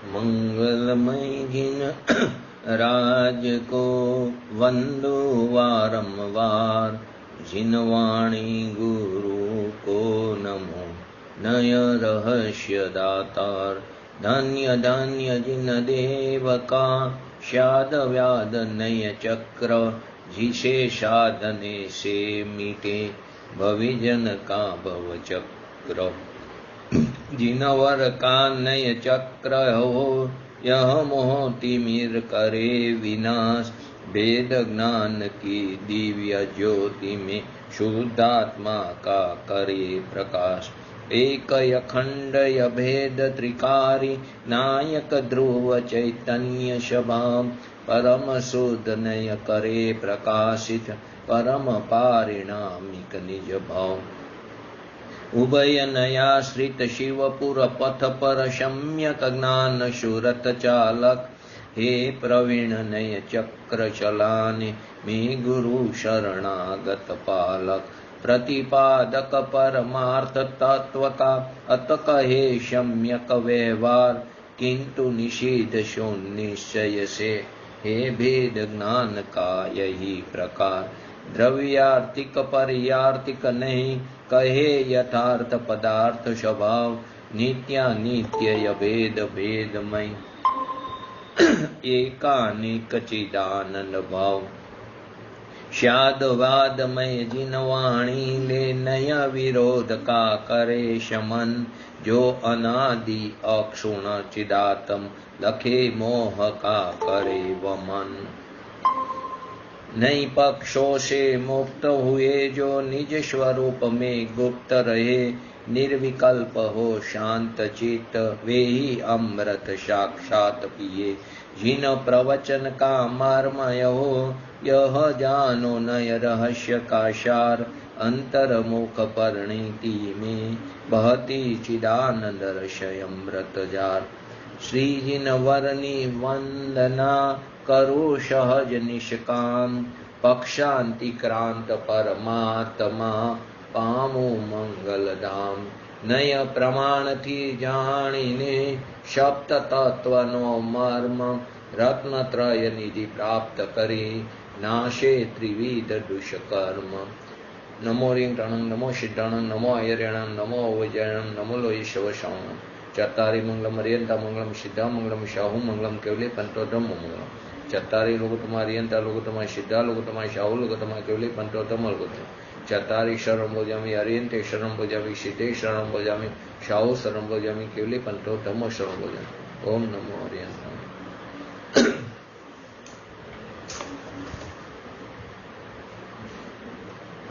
मंगलमय जिन राज को वंदो वारंवार, जिन वाणी गुरु को नमो नय रहस्य दातार। धन्य धन्य जिन देव का शाद व्याध नय चक्र, जिसे साधने से मिटे भविजन का भव चक्र। जिन वर का नय चक्र हो, यह मोह तिमिर करे विनाश। वेद ज्ञान की दिव्य ज्योति में शुद्धात्मा का करे प्रकाश। एक अखंड भेद त्रिकारी, नायक ध्रुव चैतन्य स्वभाव। परम शुद्ध नय करे प्रकाशित, परम पारिणामिक निज भाव। उभय नयाश्रित शिवपुर पथ पर, सम्यक ज्ञान सुरत चालक। हे प्रवीण नय चक्र चलाने, में गुरु शरणागत पालक। प्रतिपादक परमार्थ तत्व का, अत कहे सम्यक व्यवहार। किंतु निषेध सो निश्चय से, हे भेद ज्ञान का यही प्रकार। द्रव्यार्थिक पर्यार्थिक नहीं, कहे यथार्थ पदार्थ स्वभाव। नित्यानित्य भेद भेदमय, एकानिक चिदानंद भाव। शादवादमय जिन वाणी ले, नय विरोध का करे शमन। जो अनादि अक्षुण चिदात्म, लखे मोह का करे वमन। नई पक्षों से मुक्त हुए, जो निज स्वरूप में गुप्त रहे। निर्विकल्प हो शांत चित्त, वे ही अमृत साक्षात पिए। जिन प्रवचन का मर्म हो, यह जानो नय रहस्य का सार। अंतर्मुख परिणति में, बहती चिदानंद रस अमृत जार। श्री जिन वरनी वंदना, करो सहज निष्काम। पक्षांति क्रांत परमात्मा, पामो मंगल धाम। नय प्रमाण थी जाणीने, सप्त तत्व नो मर्म। रत्नत्रय निधि प्राप्त करे, नाशे त्रिविध दुष्कर्म। नमो ह्रीं टणं नमो सिद्धाणं नमो ऐर्यणं नमो वैजयणं नमो लोये शवशाणं। चत्तारि मंगलम अर्यंता मंगलम सिद्धा मंगलम शाहु मंगलम केवले पंचोधम मंगलम। चत्तारि लोकोत्तमा अर्यंता लोकोत्तमा सिद्धा लोकोत्तमा शाहु लोकोत्तमा केवले पंचोधम लोकोत्तम। चत्तारि शरणं भजामि अर्यन्ते शरणं भजामि सिद्धे शरणं भजामि शाहु शरणं भजामि केवले पंचोधम शरणं भजामि। ओम नमो अर्यंता।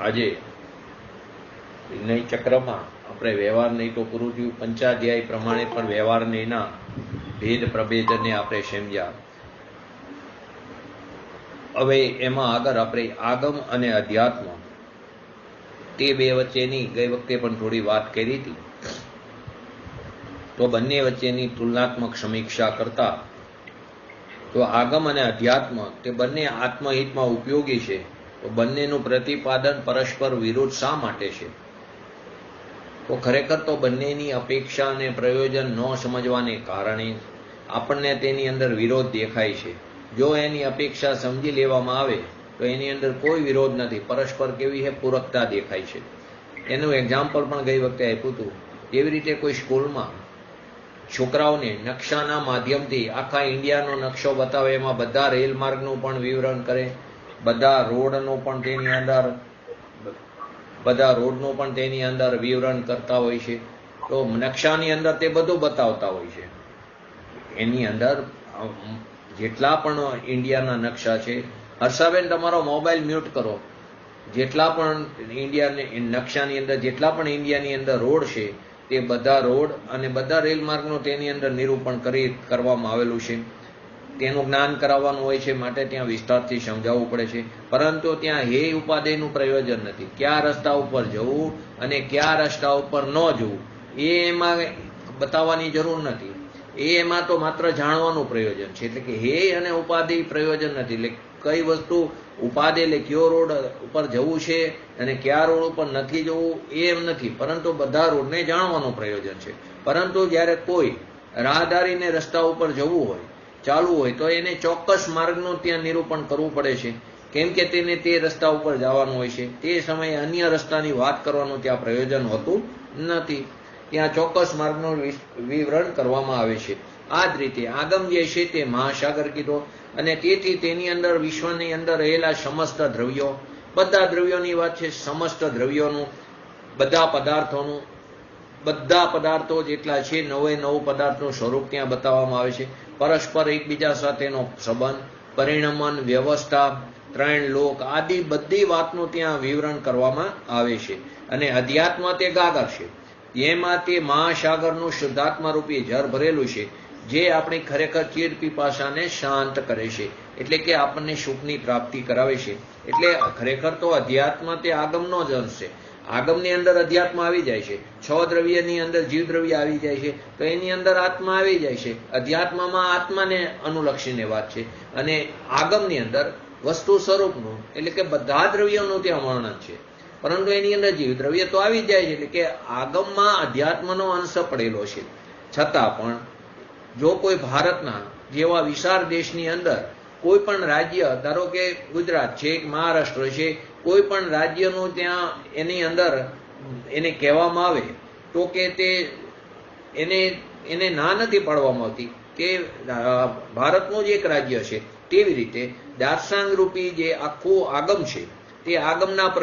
આજે નઈ ચક્રમાં આપણે વ્યવહાર નહીં તો પૂરું થયું. પંચાધ્યાય પ્રમાણે પણ વ્યવહાર નહીંના ભેદ પ્રભેદને આપણે સમજ્યા. હવે એમાં આગળ આપણે આગમ અને અધ્યાત્મ તે બે વચ્ચેની ગઈ વખતે પણ થોડી વાત કરી હતી. તો બંને વચ્ચેની તુલનાત્મક સમીક્ષા કરતા તો આગમ અને અધ્યાત્મ તે બંને આત્મહિતમાં ઉપયોગી છે. તો બંનેનું પ્રતિપાદન પરસ્પર વિરોધ શા માટે છે? તો ખરેખર તો બંનેની અપેક્ષા અને પ્રયોજન ન સમજવાને કારણે આપણને તેની અંદર વિરોધ દેખાય છે. જો એની અપેક્ષા સમજી લેવામાં આવે તો એની અંદર કોઈ વિરોધ નથી, પરસ્પર કેવી છે પૂરકતા દેખાય છે. એનું એક્ઝામ્પલ પણ ગઈ વખતે આપ્યું હતું. એવી રીતે કોઈ સ્કૂલમાં છોકરાઓને નકશાના માધ્યમથી આખા ઇન્ડિયાનો નકશો બતાવે, એમાં બધા રેલ માર્ગનું પણ વિવરણ કરે, બધા રોડનું પણ તેની અંદર વિવરણ કરતા હોય છે. તો નકશાની અંદર તે બધું બતાવતા હોય છે. એની અંદર જેટલા પણ ઇન્ડિયાના નકશા છે, હર્ષાબેન તમારો મોબાઈલ મ્યુટ કરો. જેટલા પણ નકશાની અંદર જેટલા પણ ઇન્ડિયાની અંદર રોડ છે, તે બધા રોડ અને બધા રેલ માર્ગનું તેની અંદર નિરૂપણ કરવામાં આવેલું છે. તેનું જ્ઞાન કરાવવાનું હોય છે, માટે ત્યાં વિસ્તારથી સમજાવવું પડે છે. પરંતુ ત્યાં હે ઉપાદેયનું પ્રયોજન નથી. કયા રસ્તા ઉપર જવું અને કયા રસ્તા ઉપર ન જવું એ એમાં બતાવવાની જરૂર નથી. એમાં તો માત્ર જાણવાનું પ્રયોજન છે. એટલે કે હે અને ઉપાદેય પ્રયોજન નથી. એટલે કઈ વસ્તુ ઉપાદેય એટલે કયો રોડ ઉપર જવું છે અને કયા રોડ ઉપર નથી જવું એમ નથી, પરંતુ બધા રોડને જાણવાનું પ્રયોજન છે. પરંતુ જ્યારે કોઈ રાહદારીને રસ્તા ઉપર જવું હોય, ચાલવું હોય, તો એને ચોક્કસ માર્ગનું ત્યાં નિરૂપણ કરવું પડે છે, કેમ કે તેને તે રસ્તા ઉપર જવાનું હોય છે. તે સમયે અન્ય રસ્તાની વાત કરવાનું ત્યાં પ્રયોજન હોતું નથી. ત્યાં ચોક્કસ માર્ગનું વિવરણ કરવામાં આવે છે. આ જ રીતે આગમ જે છે તે મહાસાગર કીધો, અને તેથી તેની અંદર વિશ્વની અંદર રહેલા સમસ્ત દ્રવ્યો, બધા દ્રવ્યોની વાત છે, સમસ્ત દ્રવ્યોનું, બધા પદાર્થોનું, બધા પદાર્થો જેટલા છે 99 પદાર્થનું સ્વરૂપ ત્યાં બતાવવામાં આવે છે. પરસ્પર એકબીજા સાથેનો સંબંધ, પરિણમન, વ્યવસ્થા, 3 લોક આદિ બધી વાતનું ત્યાં વિવરણ કરવામાં આવે છે. અને અધ્યાત્મ તે ગાગર છે, એમાં તે મહાસાગરનું શુદ્ધાત્મા રૂપી જળ ભરેલું છે, જે આપણી ખરેખર ચીડ પીપાસાને શાંત કરે છે, એટલે કે આપણને સુખની પ્રાપ્તિ કરાવે છે. એટલે ખરેખર તો અધ્યાત્મ તે આગમનો જ અંશ છે. આગમની અંદર અધ્યાત્મ આવી જાય છે, 6 દ્રવ્યની અંદર જીવ દ્રવ્ય આવી જાય છે, તો એની અંદર આત્મા આવી જાય છે. અધ્યાત્મમાં આત્માને અનુલક્ષીને વાત છે, અને આગમની અંદર વસ્તુ સ્વરૂપનું, એટલે કે બધા દ્રવ્યોનું ત્યાં વર્ણન છે, પરંતુ એની અંદર જીવ દ્રવ્ય તો આવી જાય છે. એટલે કે આગમમાં અધ્યાત્મનો અંશ પડેલો છે. છતાં પણ જો કોઈ ભારતના જેવા વિશાળ દેશની અંદર કોઈ પણ રાજ્ય, ધારો કે ગુજરાત છે, મહારાષ્ટ્ર છે, કોઈ પણ રાજ્યનું ત્યાં એની અંદર એને કહેવામાં આવે તો કે તે એને ના નથી પાડવામાં આવતી કે ભારતનું જ એક રાજ્ય છે. તેવી રીતે દાર્શાંગ રૂપી જે આખું આગમ છે, તે આગમના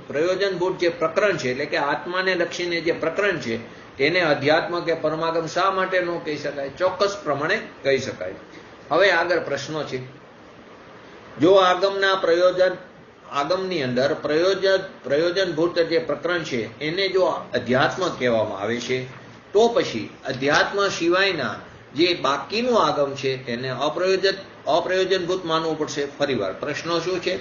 પ્રયોજનભૂત જે પ્રકરણ છે, એટલે કે આત્માને લક્ષીને જે પ્રકરણ છે, તેને અધ્યાત્મ કે પરમાગમ શા માટે ન કહી શકાય? ચોક્કસ પ્રમાણે કહી શકાય. હવે આગળ પ્રશ્નો છે. જો આગમની અંદર પ્રયોજનભૂત જે પ્રકરણ છે એને જો અધ્યાત્મ કહેવામાં આવે છે, તો પછી અધ્યાત્મ સિવાયના જે બાકીનું આગમ છે તેને અપ્રયોજનભૂત માનવું પડશે. ફરીવાર પ્રશ્નો શું છે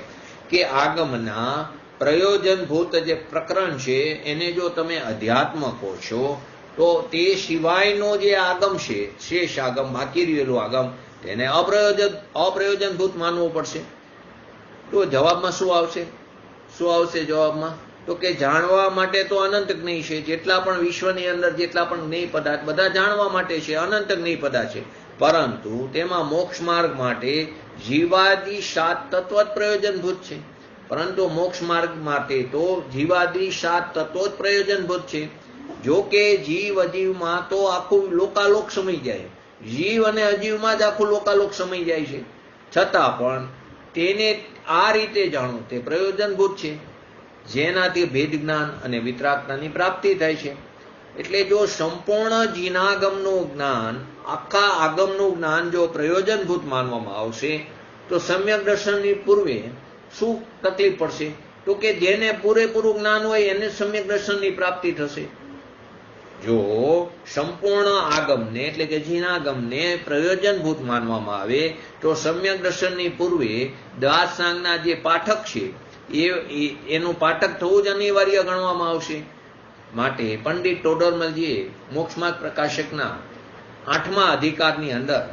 કે આગમના પ્રયોજનભૂત જે પ્રકરણ છે એને જો તમે અધ્યાત્મ કહો છો, તો તે સિવાયનો જે આગમ છે, શેષ આગમ, બાકી રહેલું આગમ, તેને અપ્રયોજનભૂત માનવું પડશે. તો જવાબમાં શું આવશે જવાબમાં? તો કે જાણવા માટે તો અનંત જ્ઞેય છે. જેટલા પણ વિશ્વની અંદર જેટલા પણ જ્ઞેય પદાર્થ બધા જાણવા માટે છે, અનંત જ્ઞેય પદાર્થ છે, પરંતુ તેમાં મોક્ષ માર્ગ માટે જીવાદિ 7 તત્વ જ પ્રયોજનભૂત છે. પરંતુ મોક્ષ માર્ગ માટે તો જીવાદિ 7 તત્વો જ પ્રયોજનભૂત છે. જો કે જીવ અજીવમાં તો આખું લોકાલોક સમાઈ જાય, જીવ અને અજીવમાં જ આખું લોકાલોક સમાઈ જાય છે, છતાં પણ તેને આ રીતે જાણવું તે પ્રયોજનભૂત છે, જેનાથી ભેદ જ્ઞાન અને વિતરાગતાની પ્રાપ્તિ થાય છે. એટલે જો સંપૂર્ણ જીનાગમનું જ્ઞાન, આખા આગમનું જ્ઞાન જો પ્રયોજનભૂત માનવામાં આવશે, તો સમ્યક દર્શનની પૂર્વે શું તકલીફ પડશે? તો કે જેને પૂરેપૂરું જ્ઞાન હોય એને સમ્યક દર્શનની પ્રાપ્તિ થશે. જો સંપૂર્ણ આગમને એટલે કે જીનાગમને પ્રયોજનભૂત માનવામાં આવે, તો સમ્યક દર્શનની પૂર્વે દ્વાદશાંગના જે પાઠક છે એનું પાઠક થવું જ અનિવાર્ય ગણવામાં આવશે. માટે પંડિત ટોડરમલજીએ મોક્ષમાર્ગ પ્રકાશકના 8મા અધિકારની અંદર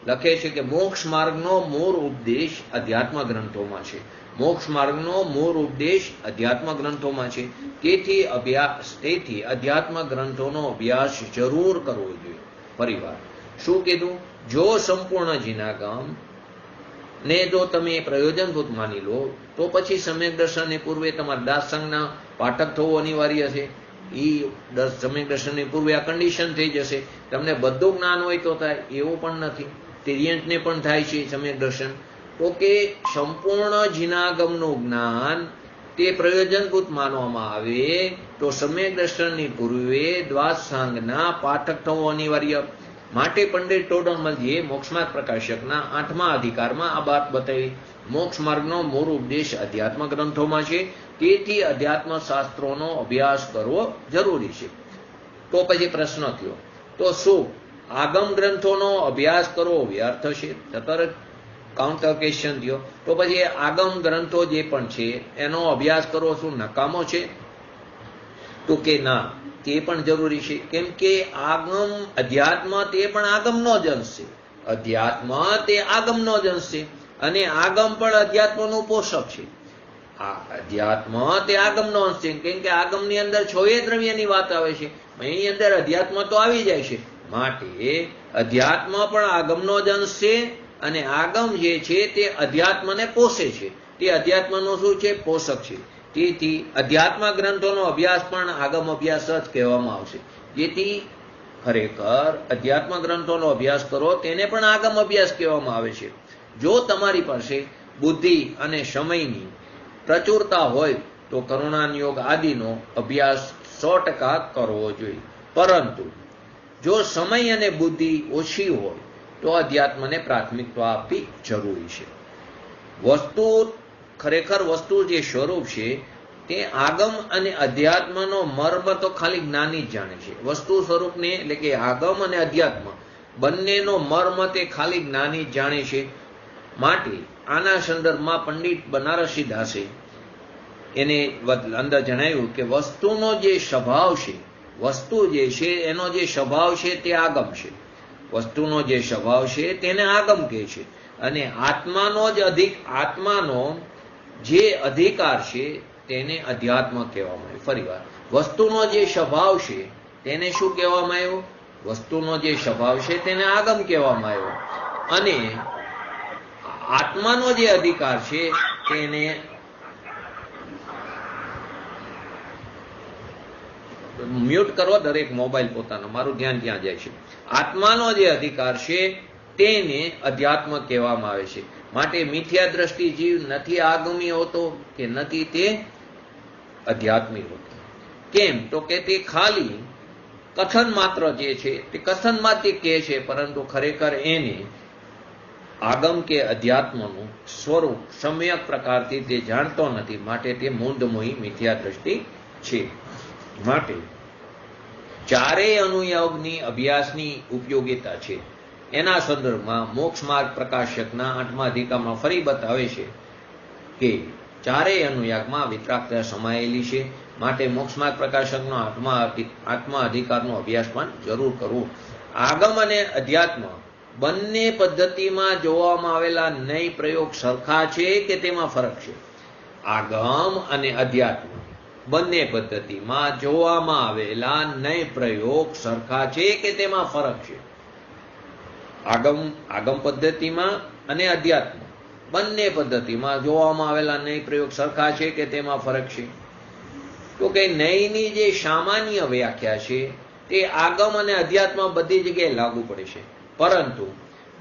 લખે છે કે મોક્ષ માર્ગનો મૂળ ઉપદેશ અધ્યાત્મ ગ્રંથોમાં છે. મોક્ષ માર્ગનો મૂળ ઉપદેશ અધ્યાત્મ ગ્રંથોમાં છે. તેથી અધ્યાત્મ ગ્રંથોનો અભ્યાસ જરૂર કરવો જોઈએ. પરિવાર શું કીધું? જો સંપૂર્ણ જીનાગમ ને જો તમે પ્રયોજનભૂત માની લો, તો પછી સમ્યક દર્શનની પૂર્વે તમારા દાસસંગના પાઠક થવું અનિવાર્ય છે. સમ્યક દર્શનની પૂર્વે આ કન્ડિશન થઈ જશે. તમને બધું જ્ઞાન હોય તો થાય એવું પણ નથી, તિર્યંતને પણ થાય છે સમ્યક દર્શન. તો કે સંપૂર્ણ જીનાગમનું જ્ઞાન તે પ્રયોજનભૂત માનવામાં આવે તો સમ્યક દર્શનની પૂર્વે દ્વાદશાંગના પાઠક થવું અનિવાર્ય. માટે પંડિત ટોડરમલજીએ મોક્ષમાર્ગ પ્રકાશકના 8મા અધિકારમાં આ વાત બતાવી. મોક્ષ માર્ગનો મૂળ ઉપદેશ અધ્યાત્મ ગ્રંથોમાં છે, તેથી અધ્યાત્મ શાસ્ત્રોનો અભ્યાસ કરવો જરૂરી છે. તો પછી પ્રશ્ન થયો, તો શું આગમ ગ્રંથોનો અભ્યાસ કરવો વ્યર્થ છે? તરત કાઉન્ટર ક્વેશ્ચન થયો, તો પછી આગમ ગ્રંથો જે પણ છે એનો અભ્યાસ કરવો શું નકામો છે? તો કે ના, તે પણ જરૂરી છે. કેમ કે આગમ અધ્યાત્મ તે પણ આગમનો જ અંશ છે. અધ્યાત્મ તે આગમનો જ અંશ છે, અને આગમ પણ અધ્યાત્મનું પોષક છે. અધ્યાત્મ તે આગમનો અંશ છે, કેમ કે આગમની અંદર 6 દ્રવ્યની વાત આવે છે, એની અંદર અધ્યાત્મ તો આવી જાય છે. માટે અધ્યાત્મ પણ આગમનો જ અંશ છે અને આગમ જે છે તે અધ્યાત્મને પોષે છે. તે અધ્યાત્મનો શું છે? પોષક છે. તેથી અધ્યાત્મ ગ્રંથોનો અભ્યાસ પણ આગમ અભ્યાસ જ કહેવામાં આવશે. જેથી ખરેખર અધ્યાત્મ ગ્રંથોનો અભ્યાસ કરો તેને પણ આગમ અભ્યાસ કહેવામાં આવે છે. જો તમારી પાસે બુદ્ધિ અને સમયની પ્રચુરતા હોય તો કરુણાનિયોગ આદિનો અભ્યાસ 100% કરવો જોઈએ. પરંતુ જો સમય અને બુદ્ધિ ઓછી હોય તો અધ્યાત્મને પ્રાથમિકતા આપવી જરૂરી છે. ખરેખર વસ્તુ જે સ્વરૂપ છે તે આગમ અને અધ્યાત્મનો મર્મ તો ખાલી જ્ઞાની જ જાણે છે. વસ્તુ સ્વરૂપને એટલે કે આગમ અને અધ્યાત્મ બંનેનો મર્મ તે ખાલી જ્ઞાની જ જાણે છે. માટે આના સંદર્ભમાં પંડિત બનારસી દાસે એને અંદર જણાવ્યું કે વસ્તુનો જે સ્વભાવ છે, વસ્તુ જે છે એનો જે સ્વભાવ છે તે આગમ છે. વસ્તુનો જે સ્વભાવ છે તેને આગમ કહે છે અને આત્માનો જે અધિકાર છે તેને અધ્યાત્મ કહેવામાં આવ્યું. ફરીવાર, વસ્તુનો જે સ્વભાવ છે તેને શું કહેવામાં આવ્યું? વસ્તુનો જે સ્વભાવ છે તેને આગમ કહેવામાં આવ્યો અને આત્માનો જે અધિકાર છે તેને મ્યુટ કરો દરેક મોબાઈલ પોતાનો, મારું ધ્યાન ત્યાં જાય છે. આત્માનો જે અધિકાર છે તેને અધ્યાત્મ કહેવામાં આવે છે. માટે મિથ્યા દ્રષ્ટિ જીવ નથી આગમી હોતો કે નથી તે અધ્યાત્મિક હોતો. કેમ? તો કે તે ખાલી કથન માત્ર જે છે તે કથનમાં તે કહે છે, પરંતુ ખરેખર એને આગમ કે અધ્યાત્મનું સ્વરૂપ સમ્યક પ્રકારથી તે જાણતો નથી. માટે તે મૂંઢમોહી મિથ્યા દ્રષ્ટિ છે. માટે ચારેય અનુયોગની અભ્યાસની ઉપયોગિતા છે. એના સંદર્ભમાં મોક્ષ માર્ગ પ્રકાશકના 8મા અધિકારમાં ફરી બતાવે છે કે ચારેય અનુયાગમાં વિતરાગતા સમાયેલી છે. માટે મોક્ષ માર્ગ પ્રકાશકનો 8મા અધિકારનો અભ્યાસ પણ જરૂર કરવો. આગમ અને અધ્યાત્મ બંને પદ્ધતિમાં જોવામાં આવેલા નય પ્રયોગ સરખા છે કે તેમાં ફરક છે? આગમ અને અધ્યાત્મ બંને પદ્ધતિમાં જોવામાં આવેલા નય પ્રયોગ સરખા છે કે તેમાં ફરક છે? આગમ પદ્ધતિમાં અને અધ્યાત્મ બંને પદ્ધતિમાં જોવામાં આવેલા નય પ્રયોગ સરખા છે કે તેમાં ફરક છે? તો કે નયની જે સામાન્ય વ્યાખ્યા છે તે આગમ અને અધ્યાત્મ બધી જગ્યાએ લાગુ પડે છે, પરંતુ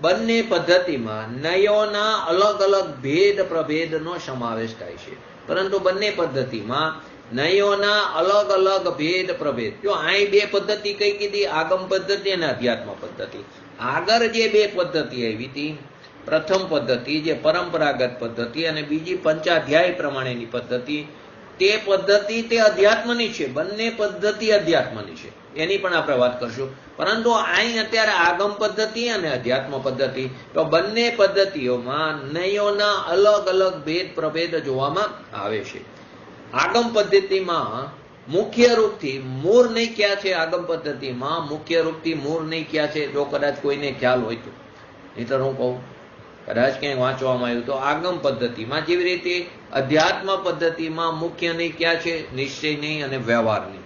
બંને પદ્ધતિમાં નયોના અલગ અલગ ભેદ પ્રભેદનો સમાવેશ થાય છે. પરંતુ બંને પદ્ધતિમાં નયોના અલગ અલગ ભેદ પ્રભેદ. જો અહીં બે પદ્ધતિ કઈ કીધી? આગમ પદ્ધતિ અને અધ્યાત્મ પદ્ધતિ. આગળ જે બે પદ્ધતિ આવી હતી, પ્રથમ પદ્ધતિ જે પરંપરાગત પદ્ધતિ અને બીજી પંચાધ્યાય પ્રમાણેની પદ્ધતિ, તે પદ્ધતિ તે અધ્યાત્મની છે. બંને પદ્ધતિ અધ્યાત્મની છે, એની પણ આપણે વાત કરશું. પરંતુ અહીં અત્યારે આગમ પદ્ધતિ અને અધ્યાત્મ પદ્ધતિ, તો બંને પદ્ધતિઓમાં નયોના અલગ અલગ ભેદ પ્રભેદ જોવામાં આવે છે. આગમ પદ્ધતિમાં મુખ્ય રૂપથી મૂળ નહીં ક્યાં છે? આગમ પદ્ધતિમાં મુખ્ય રૂપથી મૂળ નહીં ક્યાં છે? જો કદાચ કોઈને ખ્યાલ હોય તો, નહીંતર હું કહું, કદાચ ક્યાંય વાંચવામાં આવ્યું તો આગમ પદ્ધતિમાં જેવી રીતે અધ્યાત્મ પદ્ધતિમાં મુખ્ય નહીં ક્યાં છે? નિશ્ચય નહીં અને વ્યવહાર નહીં.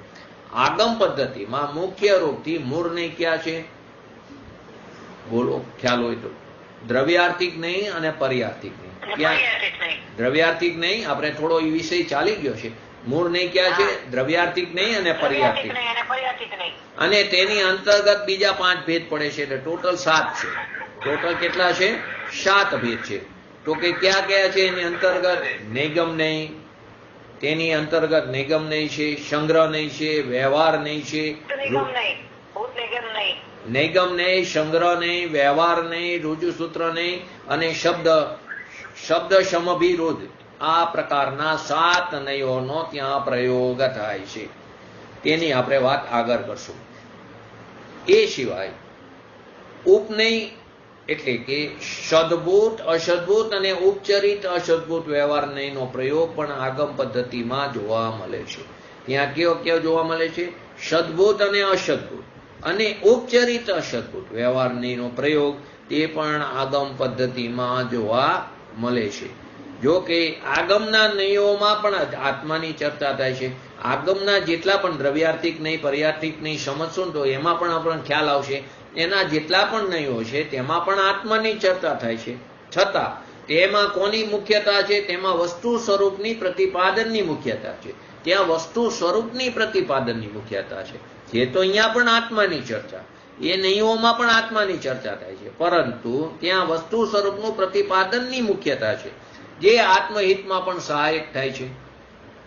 આગમ પદ્ધતિમાં મુખ્ય રૂપથી મૂળ નહીં ક્યાં છે? બોલો, ખ્યાલ હોય તો. દ્રવ્યાર્થિક નહીં અને પર્યાર્થિક નહીં. ક્યાં? દ્રવ્યાર્થિક નહીં, આપણે થોડો એ વિષય ચાલી ગયો છે. મૂળ નહીં ક્યાં છે? દ્રવ્યાર્થિક નહીં અને પર્યાર્થિક. અને તેની અંતર્ગત બીજા 5 ભેદ પડે છે, એટલે ટોટલ 7 છે. ટોટલ કેટલા છે? 7 ભેદ છે. તો કે ક્યાં કયા છે એની અંતર્ગત? નિગમ નહીં, તેની અંતર્ગત નિગમ નહીં છે, સંગ્રહ નહીં છે, વ્યવહાર નહીં છે, નિગમ નહીં, સંગ્રહ નહીં, વ્યવહાર નહીં, રુજુસૂત્ર નહીં અને શબ્દ સમભિરોધ. આ પ્રકારના 7 નયોનો ત્યાં પ્રયોગ થાય છે. તેની આપણે વાત આગળ કરશું. એ સિવાય ઉપનય એટલે કે સદભૂત, અસદભૂત અને ઉપચરિત અસદભૂત વ્યવહાર નયનો પ્રયોગ પણ આગમ પદ્ધતિમાં જોવા મળે છે. ત્યાં કયો જોવા મળે છે? સદભૂત અને અસદભૂત અને ઉપચરિત અસદભૂત વ્યવહાર નયનો પ્રયોગ તે પણ આગમ પદ્ધતિમાં જોવા મળે છે. જો કે આગમના નયોમાં પણ આત્માની ચર્ચા થાય છે. આગમના જેટલા પણ દ્રવ્યાર્થિક નહીં, પર્યાર્થિક નહીં સમજશું ને તો એમાં પણ આપણને ખ્યાલ આવશે. એના જેટલા પણ નહીઓ છે તેમાં પણ આત્માની ચર્ચા થાય છે. છતાં તેમાં કોની મુખ્યતા છે? તેમાં વસ્તુ સ્વરૂપની પ્રતિપાદનની મુખ્યતા છે. ત્યાં વસ્તુ સ્વરૂપની પ્રતિપાદનની મુખ્યતા છે. જે તો અહીંયા પણ આત્માની ચર્ચા, એ નહીઓમાં પણ આત્માની ચર્ચા થાય છે, પરંતુ ત્યાં વસ્તુ સ્વરૂપનું પ્રતિપાદનની મુખ્યતા છે, જે આત્મહિતમાં પણ સહાયક થાય છે.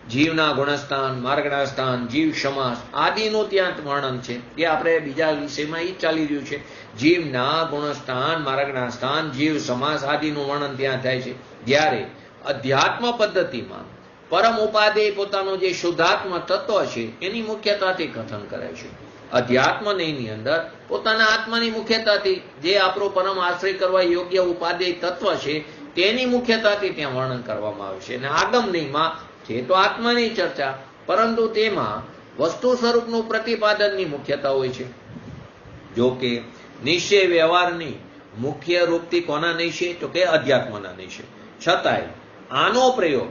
જીવના ગુણસ્થાન, માર્ગના સ્થાન, જીવ સમાસ આદિનું ત્યાં વર્ણન છે. એ આપણે બીજા વિષયમાં એ ચાલી રહ્યું છે. જીવના ગુણસ્થાન, માર્ગના સ્થાન, જીવ સમાસ આદિનું વર્ણન ત્યાં થાય છે. જ્યારે અધ્યાત્મ પદ્ધતિમાં પરમ ઉપાદેય પોતાનું જે શુદ્ધાત્મ તત્વ છે એની મુખ્યતાથી કથન કરે છે. અધ્યાત્મ નહીની અંદર પોતાના આત્માની મુખ્યતાથી જે આપણો પરમ આશ્રય કરવા યોગ્ય ઉપાદેય તત્વ છે તેની મુખ્યતાથી ત્યાં વર્ણન કરવામાં આવે છે. અને આગમ નહીમાં છે તો આત્માની ચર્ચા, પરંતુ તેમાં વસ્તુ સ્વરૂપનું પ્રતિપાદનની મુખ્યતા હોય છે. જો કે નિશ્ચય વ્યવહારની મુખ્ય રૂપથી કોના નિશ્ચય? તો કે અધ્યાત્મના નિશ્ચય. છતાંય આનો પ્રયોગ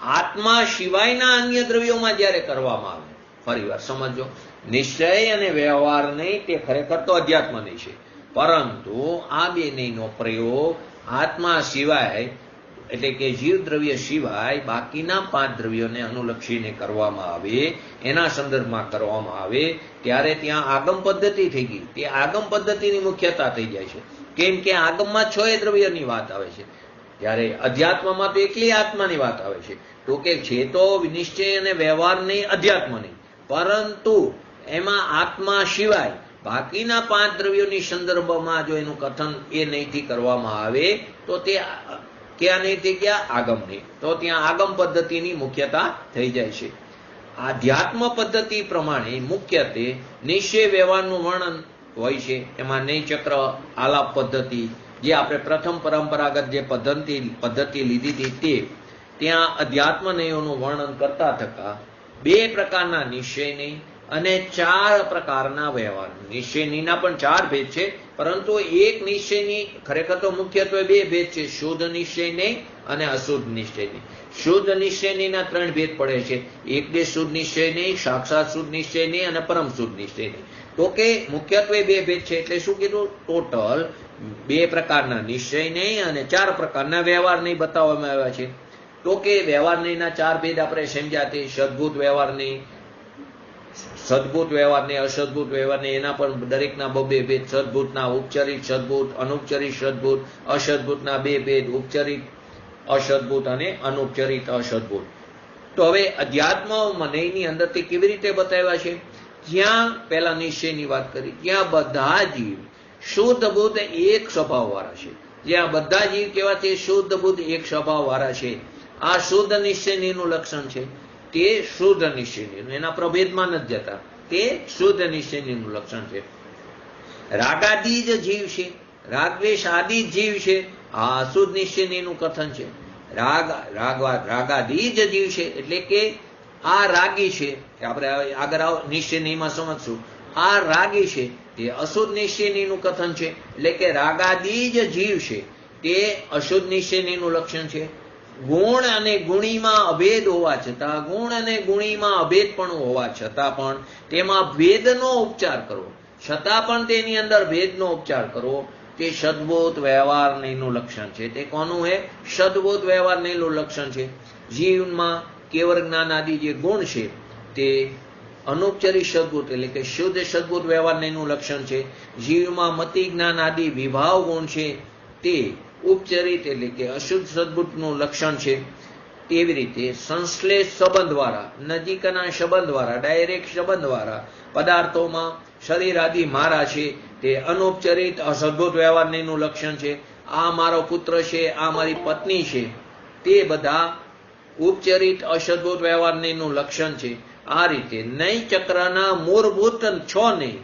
આત્મા સિવાયના અન્ય દ્રવ્યોમાં જ્યારે કરવામાં આવે, ફરીવાર સમજો, નિશ્ચય અને વ્યવહાર નહીં તે ખરેખર તો અધ્યાત્મ નિશ્ચય, પરંતુ આ બે નહીંનો પ્રયોગ આત્મા સિવાય એટલે કે જીવ દ્રવ્ય સિવાય બાકીના 5 દ્રવ્યોને અનુલક્ષીને કરવામાં આવે, એના સંદર્ભમાં કરવામાં આવે ત્યારે ત્યાં આગમ પદ્ધતિ થઈ ગઈ. તે આગમ પદ્ધતિની મુખ્યતા થઈ જાય છે. કેમ કે આગમમાં 6 દ્રવ્યની વાત આવે છે, ત્યારે અધ્યાત્મમાં તો એકલી આત્માની વાત આવે છે. તો કે છે તો નિશ્ચય અને વ્યવહાર નહીં, અધ્યાત્મ નહીં, પરંતુ એમાં આત્મા સિવાય બાકીના 5 દ્રવ્યોની સંદર્ભમાં જો એનું કથન એ નહીંથી કરવામાં આવે તો તે ક્યાં નહીં થઈ ગયા? આગમ નહીં. તો ત્યાં આગમ પદ્ધતિની મુખ્યતા થઈ જાય છે. આધ્યાત્મ પદ્ધતિ પ્રમાણે મુખ્યત્વે નિશ્ચય વ્યવહારનું વર્ણન હોય છે. એમાં નૈ ચક્ર, આલાપ પદ્ધતિ, જે આપણે પ્રથમ પરંપરાગત જે પદ્ધતિ લીધી હતી તે ત્યાં અધ્યાત્મ નૈયોનું વર્ણન કરતા થતા 2 પ્રકારના નિશ્ચય નહીં અને 4 પ્રકારના વ્યવહાર. નિશ્ચયનીના પણ 4 ભેદ છે, પરંતુ એક નિશ્ચયની ખરેખર તો મુખ્યત્વે 2 ભેદ છે, શુદ્ધ નિશ્ચયની અને અશુદ્ધ નિશ્ચયની. શુદ્ધ નિશ્ચયનીના 3 ભેદ પડે છે, એકદેશ શુદ્ધ નિશ્ચયની, સાક્ષાત શુદ્ધ નિશ્ચયની અને પરમ શુદ્ધ નિશ્ચયની. તો કે મુખ્યત્વે 2 ભેદ છે. એટલે શું કીધું? ટોટલ 2 પ્રકારના નિશ્ચય નહીં અને 4 પ્રકારના વ્યવહાર નહીં બતાવવામાં આવ્યા છે. તો કે વ્યવહાર નહીંના 4 ભેદ આપણે સમજ્યા તે સદભૂત વ્યવહાર નહીં, સદભૂત વ્યવહાર ને અસદભૂત વ્યવહાર ને એના પણ દરેકના 2 ભેદ. સદભૂતના ઉપચરિત સદભૂત, અનુપચરિત સદભૂત, અસદભૂતના 2 ભેદ, ઉપચરિત અસદભૂત અને અનુપચરિત અસદભૂત. તો હવે અધ્યાત્મ મનની અંદરથી કેવી રીતે બતાવ્યા છે? જ્યાં પહેલા નિશ્ચયની વાત કરી, જ્યાં બધા જીવ શુદ્ધ બુદ્ધ એક સ્વભાવ વાળા છે, જ્યાં બધા જીવ કેવા છે? શુદ્ધ બુદ્ધ એક સ્વભાવ વાળા છે. આ શુદ્ધ નિશ્ચયનું લક્ષણ છે. તે શુદ્ધ નિશ્ચયનું, એના પ્રભેદમાં નથી જતા, તે શુદ્ધ નિશ્ચયનું લક્ષણ છે. રાગાદી જ જીવ છે, રાગદ્વેષ આદિ જીવ છે, આ અશુદ્ધ નિશ્ચયનું કથન છે. રાગાદી જ જીવ છે એટલે કે આ રાગી છે. આપણે આગળ નિશ્ચયમાં સમજશું. આ રાગી છે તે અશુદ્ધ નિશ્ચયનું કથન છે. એટલે કે રાગાદી જ જીવ છે તે અશુદ્ધ નિશ્ચયનું લક્ષણ છે. ગુણ અને ગુણીમાં અભેદ હોવા છતાં, ગુણ અને ગુણીમાં અભેદ પણ હોવા છતાં પણ તેમાં ભેદનો ઉપચાર કરવો, છતાં પણ તેની અંદર ભેદનો ઉપચાર કરવો, તે સદબોધ વ્યવહાર નહીંનું લક્ષણ છે. તે કોનું છે? સદબોધ વ્યવહાર નહીંનું લક્ષણ છે. જીવનમાં કેવળ જ્ઞાન આદિ જે ગુણ છે તે અનુપચરિત સદબુદ્ધ એટલે કે શુદ્ધ સદબુદ્ધ વ્યવહાર નહીંનું લક્ષણ છે. જીવમાં મતિ જ્ઞાન આદિ વિભાવ ગુણ છે તે ઉપચરિત એટલે કે અશુદ્ધ સદબુદ્ધનું લક્ષણ છે. તેવી રીતે સંશ્લેષ સંબંધ વાળા, નજીકના સંબંધ વાળા, ડાયરેક્ટ સંબંધ વાળા પદાર્થોમાં શરીર આદિ મારા છે તે અનુપચરિત અસદભૂત વ્યવહાર નહીંનું લક્ષણ છે. આ મારો પુત્ર છે, આ મારી પત્ની છે, તે બધા ઉપચરિત અસદભૂત વ્યવહાર નહીંનું લક્ષણ છે. આ રીતે નૈ ચક્રના મૂળભૂત 6 નહીં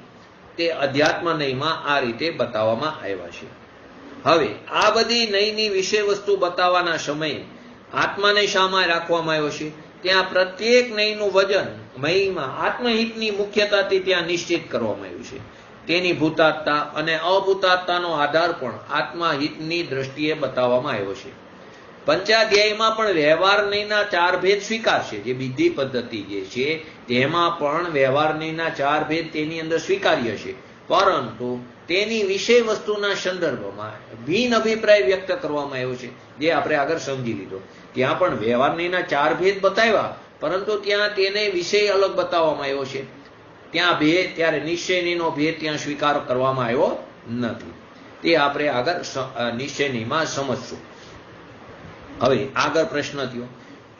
તે અધ્યાત્મ નહીંમાં આ રીતે બતાવવામાં આવ્યા છે. હવે આ બધી નહીંની વિષય વસ્તુ બતાવવાના સમયે આત્માને શામાં રાખવામાં આવ્યો છે? ત્યાં પ્રત્યેક નહીંનું વજન મહિમાં આત્મહિતની મુખ્યતાથી ત્યાં નિશ્ચિત કરવામાં આવ્યું છે. તેની ભૂતાત્તા અને અભૂતાત્તાનો આધાર પણ આત્માહિતની દ્રષ્ટિએ બતાવવામાં આવ્યો છે. પંચાધ્યાયમાં પણ વ્યવહારનીના 4 ભેદ સ્વીકારશે. જે વિધિ પદ્ધતિ જે છે તેમાં પણ વ્યવહારનીના 4 ભેદ તેની અંદર સ્વીકાર્ય છે, પરંતુ તેની વિષય વસ્તુના સંદર્ભમાં ભિન્ન અભિપ્રાય વ્યક્ત કરવામાં આવ્યો છે, જે આપણે આગળ સમજી લીધો. ત્યાં પણ વ્યવહારનીના 4 ભેદ બતાવ્યા, પરંતુ ત્યાં તેને વિષય અલગ બતાવવામાં આવ્યો છે. ત્યાં ભેદ, ત્યારે નિશ્ચયનીનો ભેદ ત્યાં સ્વીકાર કરવામાં આવ્યો નથી. તે આપણે આગળ નિશ્ચયનીમાં સમજશું. હવે આગળ પ્રશ્ન થયો,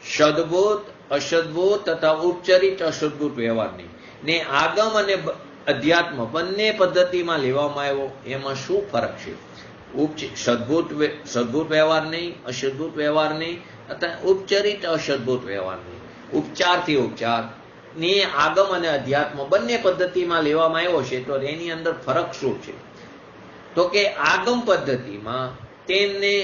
સદભૂત, અસદભૂત તથા ઉપચરિત અસદભૂત વ્યવહારની ને આગમ અને અધ્યાત્મ બંને પદ્ધતિમાં લેવામાં આવ્યો, એમાં શું ફરક છે? સદભૂત વ્યવહાર નહીં, અસદભૂત વ્યવહાર નહીં, તથા ઉપચરિત અસદભૂત વ્યવહાર નહીં, ઉપચારથી ઉપચાર ને આગમ અને અધ્યાત્મ બંને પદ્ધતિમાં લેવામાં આવ્યો છે. તો એની અંદર ફરક શું છે? તો કે આગમ પદ્ધતિમાં તેને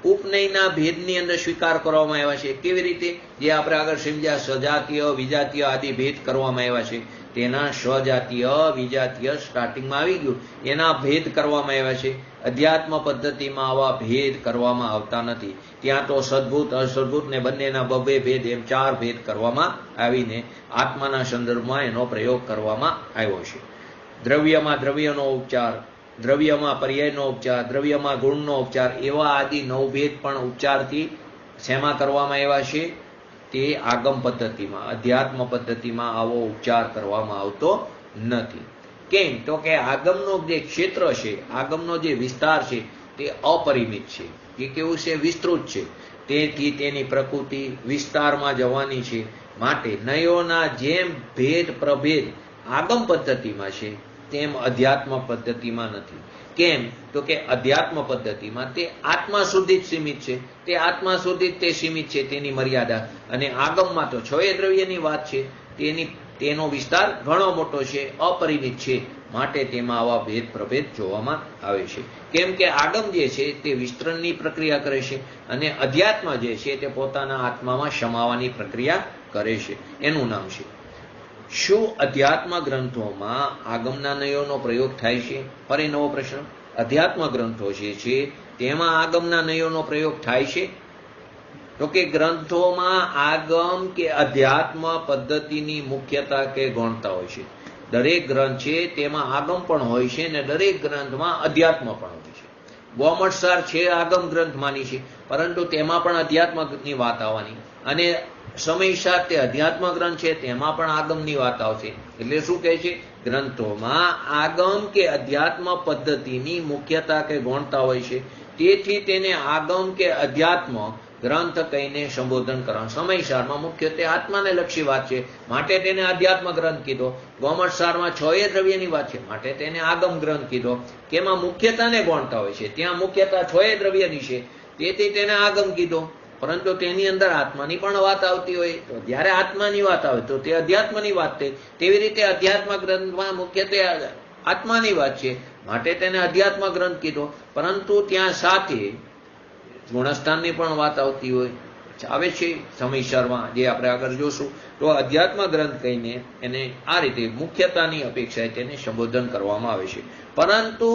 ઉપનયના ભેદની અંદર સ્વીકાર કરવામાં આવ્યા છે. કેવી રીતે? જે આપણે આગળ સમજ્યા, સજાતીય, વિજાતીય આદિ ભેદ કરવામાં આવ્યા છે. તેના સ્વજાતીય, વિજાતીય સ્ટાર્ટિંગમાં આવી ગયું, એના ભેદ કરવામાં આવ્યા છે. અધ્યાત્મ પદ્ધતિમાં આવા ભેદ કરવામાં આવતા નથી. ત્યાં તો સદભૂત, અસદભૂત ને બંનેના 2 ભેદ, એમ 4 ભેદ કરવામાં આવીને આત્માના સંદર્ભમાં એનો પ્રયોગ કરવામાં આવ્યો છે. દ્રવ્યમાં દ્રવ્યનો ઉપચાર, દ્રવ્યમાં પર્યાયનો ઉપચાર, દ્રવ્યમાં ગુણનો ઉપચાર, એવા આદિ 9 ભેદ પણ ઉપચારથી શેમાં કરવામાં આવ્યા છે? તે આગમ પદ્ધતિમાં. અધ્યાત્મ પદ્ધતિમાં આવો ઉપચાર કરવામાં આવતો નથી. કેમ? તો કે આગમનો જે ક્ષેત્ર છે, આગમનો જે વિસ્તાર છે તે અપરિમિત છે. એ કેવું છે? વિસ્તૃત છે. તેથી તેની પ્રકૃતિ વિસ્તારમાં જવાની છે. માટે નયોના જેમ ભેદ પ્રભેદ આગમ પદ્ધતિમાં છે, તેમ અધ્યાત્મ પદ્ધતિમાં નથી. કેમ? તો કે અધ્યાત્મ પદ્ધતિમાં તે આત્મા સુધી જ સીમિત છે. તે આત્મા સુધી જ તે સીમિત છે, તેની મર્યાદા. અને આગમમાં તો 6 દ્રવ્યની વાત છે, તેનો વિસ્તાર ઘણો મોટો છે, અપરિમિત છે. માટે તેમાં આવા ભેદ પ્રભેદ જોવામાં આવે છે. કેમ કે આગમ જે છે તે વિસ્તરણની પ્રક્રિયા કરે છે, અને અધ્યાત્મ જે છે તે પોતાના આત્મામાં સમાવાની પ્રક્રિયા કરે છે. એનું નામ છે. શું અધ્યાત્મ ગ્રંથોમાં આગમના નયોનો પ્રયોગ થાય છે? ફરી નવો પ્રશ્ન. અધ્યાત્મ ગ્રંથો જે છે તેમાં આગમના નયોનો પ્રયોગ થાય છે? તો કે ગ્રંથોમાં આગમ કે અધ્યાત્મ પદ્ધતિની મુખ્યતા કે ગૌણતા હોય છે. દરેક ગ્રંથ છે તેમાં આગમ પણ હોય છે, અને દરેક ગ્રંથમાં અધ્યાત્મ પણ હોય છે. ગોમટસાર છે આગમ ગ્રંથમાંની છે, પરંતુ તેમાં પણ અધ્યાત્મની વાત આવવાની. અને સમયસાર તે અધ્યાત્મ ગ્રંથ છે, તેમાં પણ આગમની વાત આવશે. એટલે શું કહે છે? ગ્રંથોમાં આગમ કે અધ્યાત્મ પદ્ધતિની મુખ્યતા કે ગૌણતા હોય છે, તેથી તેને આગમ કે અધ્યાત્મ ગ્રંથ કહીને સંબોધન કરવાનું. સમયસારમાં મુખ્યત્વે આત્માને લક્ષી વાત છે, માટે તેને અધ્યાત્મ ગ્રંથ કીધો. ગોમટસારમાં 6 દ્રવ્યની વાત છે, માટે તેને આગમ ગ્રંથ કીધો. કેમાં મુખ્યતાને ગૌણતા હોય છે, ત્યાં મુખ્યતા 6 દ્રવ્યની છે, તેથી તેને આગમ કીધો. પરંતુ તેની અંદર આત્માની પણ વાત આવતી હોય, તો જ્યારે આત્માની વાત આવે તો તે અધ્યાત્મની વાત થઈ. તેવી રીતે અધ્યાત્મ ગ્રંથમાં મુખ્યત્વે આત્માની વાત છે, માટે તેને અધ્યાત્મ ગ્રંથ કીધો. પરંતુ ત્યાં સાથે ગુણસ્થાનની પણ વાત આવતી હોય આવે છે સમયસરમાં, જે આપણે આગળ જોશું. તો અધ્યાત્મ ગ્રંથ કહીને એને આ રીતે મુખ્યતાની અપેક્ષાએ તેને સંબોધન કરવામાં આવે છે. પરંતુ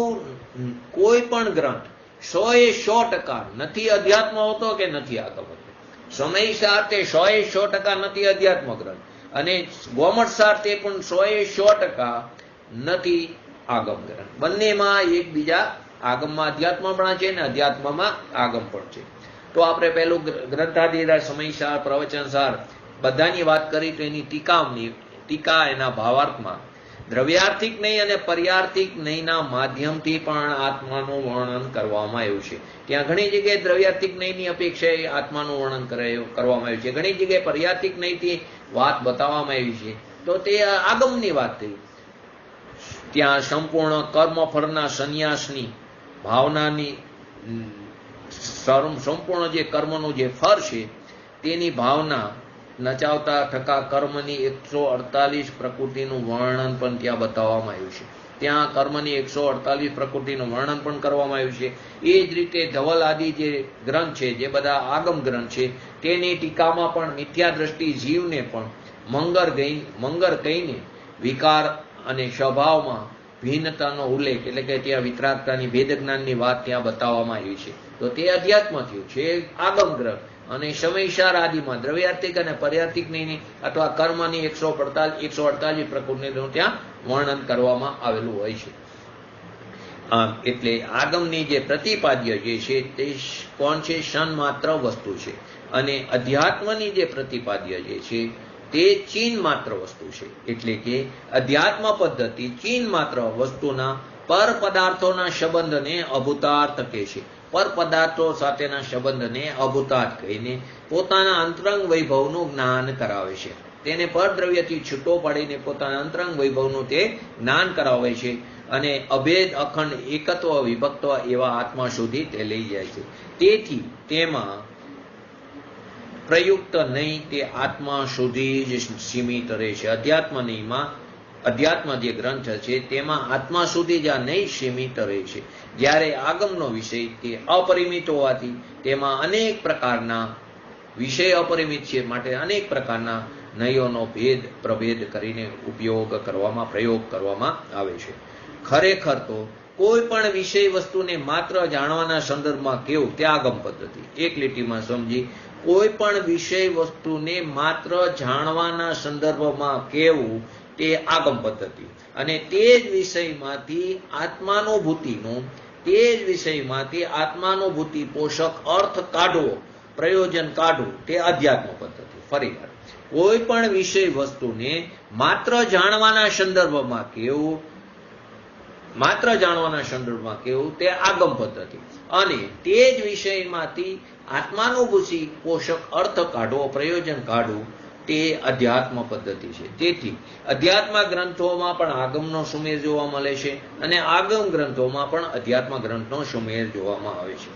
કોઈ પણ ગ્રંથ 100% નથી અધ્યાત્મ હોતો કે નથી આગમ હોતો. સમયસાર તે 100% નથી અધ્યાત્મ ગ્રંથ, અને ગોમટસાર તે પણ 100% નથી આગમ ગ્રંથ. બંનેમાં એકબીજા, આગમમાં અધ્યાત્મ પણ છે ને અધ્યાત્મમાં આગમ પણ છે. તો આપણે પહેલું ગ્રંથાદિરાજ, સમયસાર, પ્રવચનસાર બધાની વાત કરી. તો એની ટીકા એના ભાવાર્થમાં દ્રવ્યાર્થિક નહીં અને પર્યાર્થિક નહીંના માધ્યમથી પણ આત્માનું વર્ણન કરવામાં આવ્યું છે. ત્યાં ઘણી જગ્યાએ દ્રવ્યાર્થિક નહીંની અપેક્ષાએ આત્માનું વર્ણન કરવામાં આવ્યું છે. ઘણી જગ્યાએ પર્યાર્થિક નહીંથી વાત બતાવવામાં આવી છે. તો તે આગમની વાત થઈ. ત્યાં સંપૂર્ણ કર્મફળના સંન્યાસની ભાવનાની, સંપૂર્ણ જે કર્મનું જે ફળ છે તેની ભાવના નચાવતા થકા કર્મની 148 પ્રકૃતિનું વર્ણન પણ ત્યાં બતાવવામાં આવ્યું છે. ત્યાં કર્મની 148 પ્રકૃતિનું વર્ણન પણ કરવામાં આવ્યું છે. એ જ રીતે ધવલ આદિ જે ગ્રંથ છે, જે બધા આગમ ગ્રંથ છે, તેની ટીકામાં પણ મિથ્યા દ્રષ્ટિ જીવને પણ મંગર કહીને વિકાર અને સ્વભાવમાં ભિન્નતાનો ઉલ્લેખ એટલે કે ત્યાં વિતરાગતાની ભેદ જ્ઞાનની વાત ત્યાં બતાવવામાં આવી છે. તો તે અધ્યાત્મ થયું છે આગમ ગ્રંથ. અને સમયસાર આદિમાં દ્રવ્યાર્થિક અને પર્યાર્થિકની અથવા કર્મની 148 પ્રકૃતિનું ત્યાં વર્ણન કરવામાં આવેલું હોય છે. આમ એટલે આગમની જે પ્રતિપાદ્ય જે છે તે કોણ છે? સન્માત્ર વસ્તુ છે. અને અધ્યાત્મની જે પ્રતિપાદ્ય જે છે તે ચીન માત્ર વસ્તુ છે. એટલે કે અધ્યાત્મ પદ્ધતિ ચીન માત્ર વસ્તુના પર પદાર્થોના સંબંધને અભૂતાર્થ કહે છે. પર પદાર્થો સાથેના સંબંધને અભૂતાર્થ કહીને પોતાના અંતરંગ વૈભવનું જ્ઞાન કરાવે છે. તેને પરદ્રવ્યથી છૂટો પાડીને પોતાના અંતરંગ વૈભવનું તે જ્ઞાન કરાવે છે. અને અભેદ અખંડ એકત્વ વિભક્ત એવા આત્મા સુધી તે લઈ જાય છે. તેથી તેમાં પ્રયુક્ત નહીં, તે આત્મા સુધી જ સીમિત રહે છે. અધ્યાત્મ જે ગ્રંથ છે તેમાં આત્મા સુધી જ આ નહીં સીમિત રહે છે. જ્યારે આગમનો વિષય તે અપરિમિત હોવાથી તેમાં અનેક પ્રકારના વિષય અપરિમિત છે, માટે અનેક પ્રકારના નયોનો પ્રભેદ કરીને પ્રયોગ કરવામાં આવે છે. ખરેખર તો કોઈ પણ વિષય વસ્તુને માત્ર જાણવાના સંદર્ભમાં કેવું તે આગમ પદ્ધતિ. એક લીટીમાં સમજી, કોઈ પણ વિષય વસ્તુને માત્ર જાણવાના સંદર્ભમાં કેવું તે આગમ પદ્ધતિ. અને તે જ વિષયમાંથી આત્માનુભૂતિ પોષક અર્થ કાઢવો, પ્રયોજન કાઢવું તે અધ્યાત્મ પદ્ધતિ. ફરીવાર, કોઈ પણ વિષય વસ્તુને માત્ર જાણવાના સંદર્ભમાં કેવું તે આગમ પદ્ધતિ. અને તે જ વિષયમાંથી આત્માનુભૂતિ પોષક અર્થ કાઢવો, પ્રયોજન કાઢવું તે અધ્યાત્મ પદ્ધતિ છે. તેથી અધ્યાત્મ ગ્રંથોમાં પણ આગમનો સુમેર જોવા મળે છે અને આગમ ગ્રંથોમાં પણ અધ્યાત્મ ગ્રંથનો સુમેર જોવામાં આવે છે.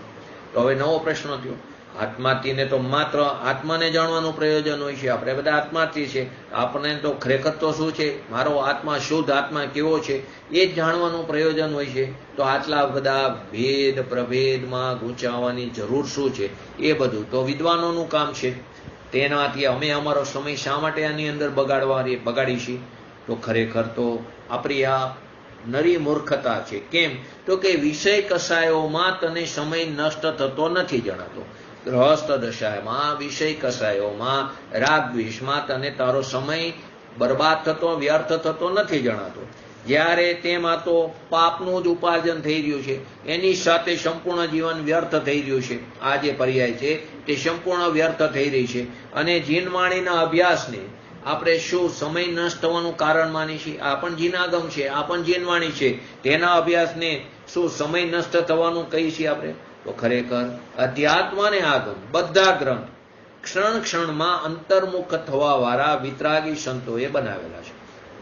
તો હવે નવો પ્રશ્ન થયો, આત્માર્થીને તો માત્ર આત્માને જાણવાનું પ્રયોજન હોય છે. આપણે બધા આત્માર્થી છે, આપણને તો ખરેખર તો શું છે, મારો આત્મા શુદ્ધ આત્મા કેવો છે એ જ જાણવાનું પ્રયોજન હોય છે. તો આટલા બધા ભેદ પ્રભેદમાં ગૂંચાવવાની જરૂર શું છે? એ બધું તો વિદ્વાનોનું કામ છે. તેનાથી અમે અમારો સમય શા માટે આની અંદર બગાડીશું? તો ખરેખર તો આપણી આ નરી મૂર્ખતા છે. કેમ? તો કે વિષય કસાયોમાં તને સમય નષ્ટ થતો નથી જણાતો. ગૃહસ્થ દશામાં વિષય કસાયોમાં રાગ દ્વેષમાં તને તારો સમય બરબાદ થતો, વ્યર્થ થતો નથી જણાતો. જ્યારે તેમાં તો પાપનું જ ઉપાર્જન થઈ રહ્યું છે, એની સાથે સંપૂર્ણ જીવન વ્યર્થ થઈ રહ્યું છે. આ જે પર્યાય છે તે સંપૂર્ણ વ્યર્થ થઈ રહી છે. અને જીનવાણીના અભ્યાસને આપણે શું સમય નષ્ટ થવાનું કારણ માની છીએ? આ પણ જીનાગમ છે, આ પણ જીનવાણી છે. તેના અભ્યાસને શું સમય નષ્ટ થવાનું કહીએ છીએ આપણે? તો ખરેખર અધ્યાત્મ અને આગમ બધા ગ્રંથ ક્ષણ ક્ષણમાં અંતર્મુખ થવા વાળા વિતરાગી સંતોએ બનાવેલા છે.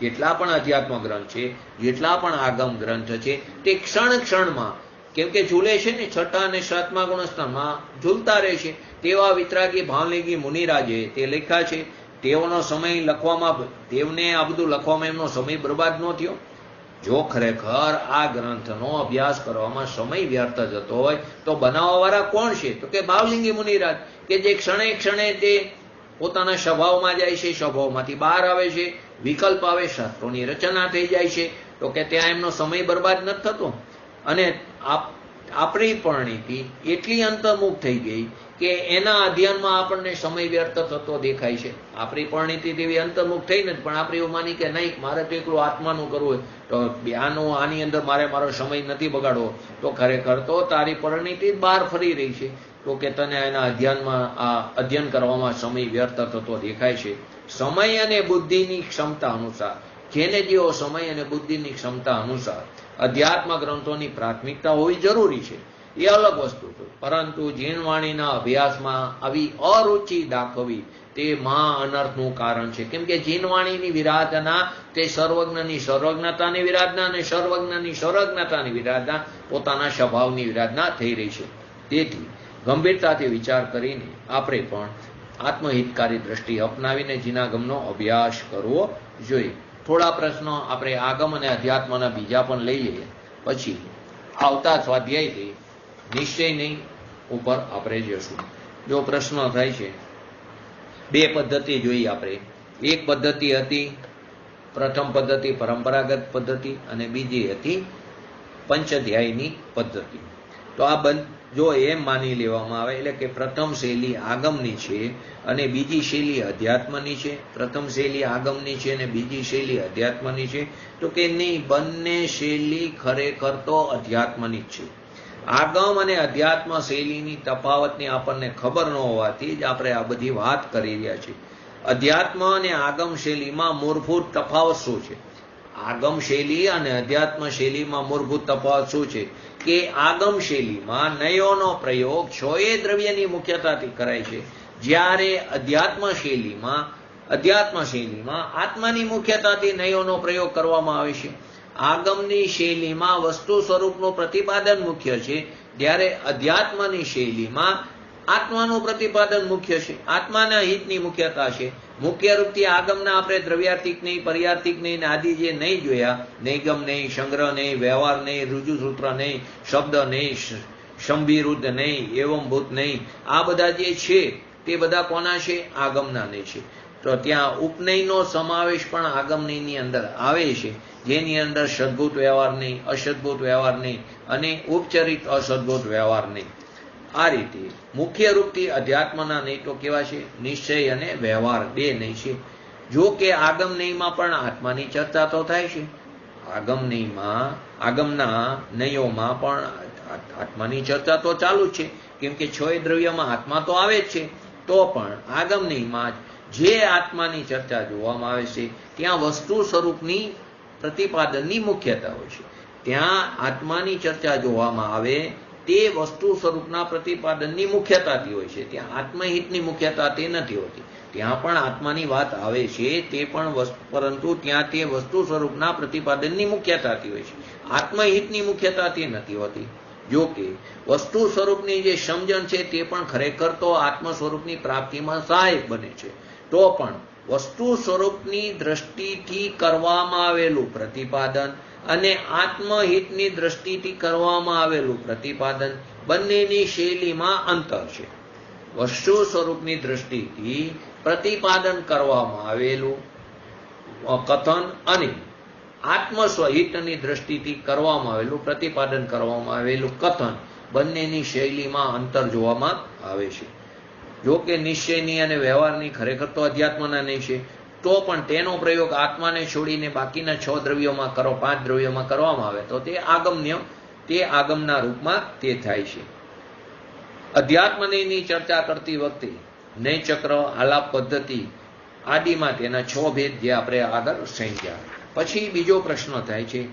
જેટલા પણ અધ્યાત્મ ગ્રંથ છે, જેટલા પણ આગમ ગ્રંથ છે, તે ક્ષણ ક્ષણમાં, કેમ કે ઝૂલે છે ને, 6ઠા અને 7મા ગુણસ્થાનમાં ઝૂલતા રહે છે. તેવા વિતરાગી ભાવલેગી મુનિરાજે તે લખ્યા છે. તેઓનો સમય લખવામાં, તેમને આ બધું લખવામાં એમનો સમય બરબાદ ન થયો. જો ખરેખર આ ગ્રંથનો અભ્યાસ કરવામાં સમય વ્યર્થ જતો હોય તો બનાવવાવાળા કોણ છે? તો કે ભાવલિંગી મુનિરાજ, કે જે ક્ષણે ક્ષણે તે પોતાના સ્વભાવમાં જાય છે, સ્વભાવમાંથી બહાર આવે છે, વિકલ્પ આવે, શાસ્ત્રોની રચના થઈ જાય છે. તો કે ત્યાં એમનો સમય બરબાદ નથી થતો. અને આપણી પરિણીતિ એટલી અંતર્મુખ થઈ ગઈ કે એના અધ્યયનમાં આપણને સમય વ્યર્થ થતો દેખાય છે. આપણી પરિણીતિ તેવી અંતર્મુખ થઈ નથી, પણ આપણે એવું માની કે નહીં, મારે તો એકલું આત્માનું કરવું હોય, તો આની અંદર મારો સમય નથી બગાડવો. તો ખરેખર તો તારી પરિણીતિ બહાર ફરી રહી છે. તો કે તને એના અધ્યયન કરવામાં સમય વ્યર્થ થતો દેખાય છે. સમય અને બુદ્ધિની ક્ષમતા અનુસાર, જેને જેવો સમય અને બુદ્ધિની ક્ષમતા અનુસાર અધ્યાત્મ ગ્રંથોની પ્રાથમિકતા હોવી જરૂરી છે, એ અલગ વસ્તુ છે. પરંતુ જીનવાણીના અભ્યાસમાં આવી અરુચિ દાખવવી તે મહા અનર્થનું કારણ છે. કેમ કે જીનવાણીની વિરાધના તે સર્વજ્ઞની સર્વજ્ઞતાની વિરાધના અને સર્વજ્ઞની સર્વજ્ઞતાની વિરાધના પોતાના સ્વભાવની વિરાધના થઈ રહી છે. તેથી ગંભીરતાથી વિચાર કરીને આપણે પણ આત્મહિતકારી દ્રષ્ટિ અપનાવીને જીનાગમનો અભ્યાસ કરવો જોઈએ. થોડા પ્રશ્નો આપણે આગમ અને અધ્યાત્મના બીજા પણ લઈ લઈએ, પછી આવતા સ્વાધ્યાયથી નિશ્ચયની ઉપર આપણે જશું. જો પ્રશ્ન થાય છે, બે પદ્ધતિ જોઈ આપણે. એક પદ્ધતિ હતી પ્રથમ પદ્ધતિ પરંપરાગત પદ્ધતિ અને બીજી હતી પંચધ્યાયની પદ્ધતિ. તો આ જો એમ માની લેવામાં આવે એટલે કે પ્રથમ શૈલી આગમની છે અને બીજી શૈલી અધ્યાત્મની છે, પ્રથમ શૈલી આગમની છે અને બીજી શૈલી અધ્યાત્મની છે, તો કે નહીં, બંને શૈલી ખરેખર તો અધ્યાત્મની જ છે. આગમ અને અધ્યાત્મ શૈલીની તફાવતની આપણને ખબર ન હોવાથી જ આપણે આ બધી વાત કરી રહ્યા છીએ. અધ્યાત્મ અને આગમ શૈલીમાં મૂળભૂત તફાવત શું છે? આગમ શૈલી અને અધ્યાત્મ શૈલીમાં મૂળભૂત તફાવત શું છે કે આગમ શૈલીમાં નયોનો પ્રયોગ છોએ દ્રવ્યની મુખ્યતાથી કરાય છે, જ્યારે અધ્યાત્મ શૈલીમાં આત્માની મુખ્યતાથી નયોનો પ્રયોગ કરવામાં આવે છે. આગમની શૈલીમાં વસ્તુ સ્વરૂપનું પ્રતિપાદન મુખ્ય છે, જ્યારે અધ્યાત્મની શૈલીમાં આત્માનું પ્રતિપાદન મુખ્ય છે, આત્માના હિતની મુખ્યતા છે. મુખ્ય રૂપથી આગમના આપણે દ્રવ્યાર્થિક નહીં, પર્યાર્થિક નહીં, આદિ જે નહીં જોયા, નૈગમ નહીં, સંગ્રહ નહીં, વ્યવહાર નહીં, રુજુસૂત્ર નહીં, શબ્દ નહીં, સંભિરુદ્ધ નહીં, એવંભૂત નહીં, આ બધા જે છે તે બધા કોના છે? આગમના નહીં છે. તો ત્યાં ઉપનયનો સમાવેશ પણ આગમનયની અંદર આવે છે, જેની અંદર સદભૂત વ્યવહાર નહીં, અસદભૂત વ્યવહાર નહીં અને ઉપચરિત અસદભૂત વ્યવહાર નહીં. આ રીતે મુખ્ય રૂપથી અધ્યાત્મના નહીં તો કેવા છે? નિશ્ચય અને વ્યવહાર બે નહીં છે. જો કે આગમનયમાં પણ આત્માની ચર્ચા તો થાય છે, આગમના નયોમાં પણ આત્માની ચર્ચા તો ચાલુ જ છે, કેમ કે છ દ્રવ્યમાં આત્મા તો આવે જ છે. તો પણ આગમનયમાં જે આત્માની ચર્ચા જોવામાં આવે છે ત્યાં વસ્તુ સ્વરૂપની પ્રતિપાદનની મુખ્યતા હોય છે. ત્યાં આત્માની ચર્ચા જોવામાં આવે તે વસ્તુ સ્વરૂપના પ્રતિપાદનની મુખ્યતાથી હોય છે, ત્યાં આત્મહિતની મુખ્યતા તે નથી હોતી. ત્યાં પણ આત્માની વાત આવે છે તે પણ, પરંતુ ત્યાં તે વસ્તુ સ્વરૂપના પ્રતિપાદનની મુખ્યતાથી હોય છે, આત્મહિતની મુખ્યતાથી નથી હોતી. જો કે વસ્તુ સ્વરૂપની જે સમજણ છે તે પણ ખરેખર તો આત્મ સ્વરૂપની પ્રાપ્તિમાં સહાયક બને છે. તો પણ વસ્તુ સ્વરૂપની દ્રષ્ટિથી કરવામાં આવેલું પ્રતિપાદન અને આત્મહિતની દ્રષ્ટિથી કરવામાં આવેલું પ્રતિપાદન બંનેની શૈલીમાં અંતર છે. વસ્તુ સ્વરૂપની દ્રષ્ટિથી પ્રતિપાદન કરવામાં આવેલું કથન અને આત્મસ્વહિતની દ્રષ્ટિથી કરવામાં આવેલું પ્રતિપાદન કરવામાં આવેલું કથન બંનેની શૈલીમાં અંતર જોવામાં આવે છે. જો કે નિશ્ચયની અને વ્યવહારની ખરેખર તો અધ્યાત્મના નહીં છે, તો પણ તેનો પ્રયોગ આત્માને છોડીને બાકીના 6 દ્રવ્યોમાં 5 દ્રવ્યોમાં કરવામાં આવે તો તે આગમના રૂપમાં તે થાય છે. અધ્યાત્મની ચર્ચા કરતી વખતે નયચક્ર, આલાપ પદ્ધતિ આદિમાં તેના 6 ભેદ જે આપણે આગળ સમજ્યા. પછી બીજો પ્રશ્ન થાય છે,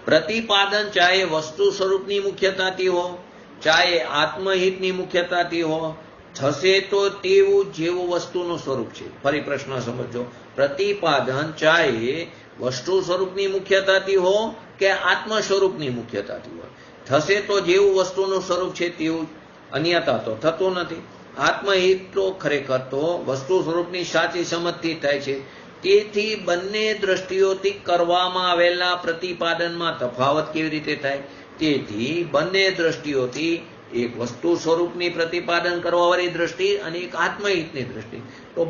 પ્રતિપાદન ચાહે વસ્તુ સ્વરૂપની મુખ્યતાથી હો, ચાહે આત્મહિતની મુખ્યતાથી હો, થશે તો તેવું જેવું વસ્તુનું સ્વરૂપ છે. ફરી પ્રશ્ન સમજો. પ્રતિપાદન ચાહે વસ્તુ સ્વરૂપની મુખ્યતાથી હો કે આત્મ સ્વરૂપની મુખ્યતાથી હો, થશે તો જેવું વસ્તુનું સ્વરૂપ છે તેવું, અન્યથા તો થતું નથી. આત્મહિત તો ખરેખર તો વસ્તુ સ્વરૂપની સાચી સમજથી થાય છે. તેથી બંને દ્રષ્ટિઓથી કરવામાં આવેલા પ્રતિપાદનમાં તફાવત કેવી રીતે થાય? તેથી બંને દ્રષ્ટિઓથી, એક વસ્તુ સ્વરૂપની પ્રતિપાદન કરવાવાળી દ્રષ્ટિ અને એક આત્મહિતની દ્રષ્ટિ, તો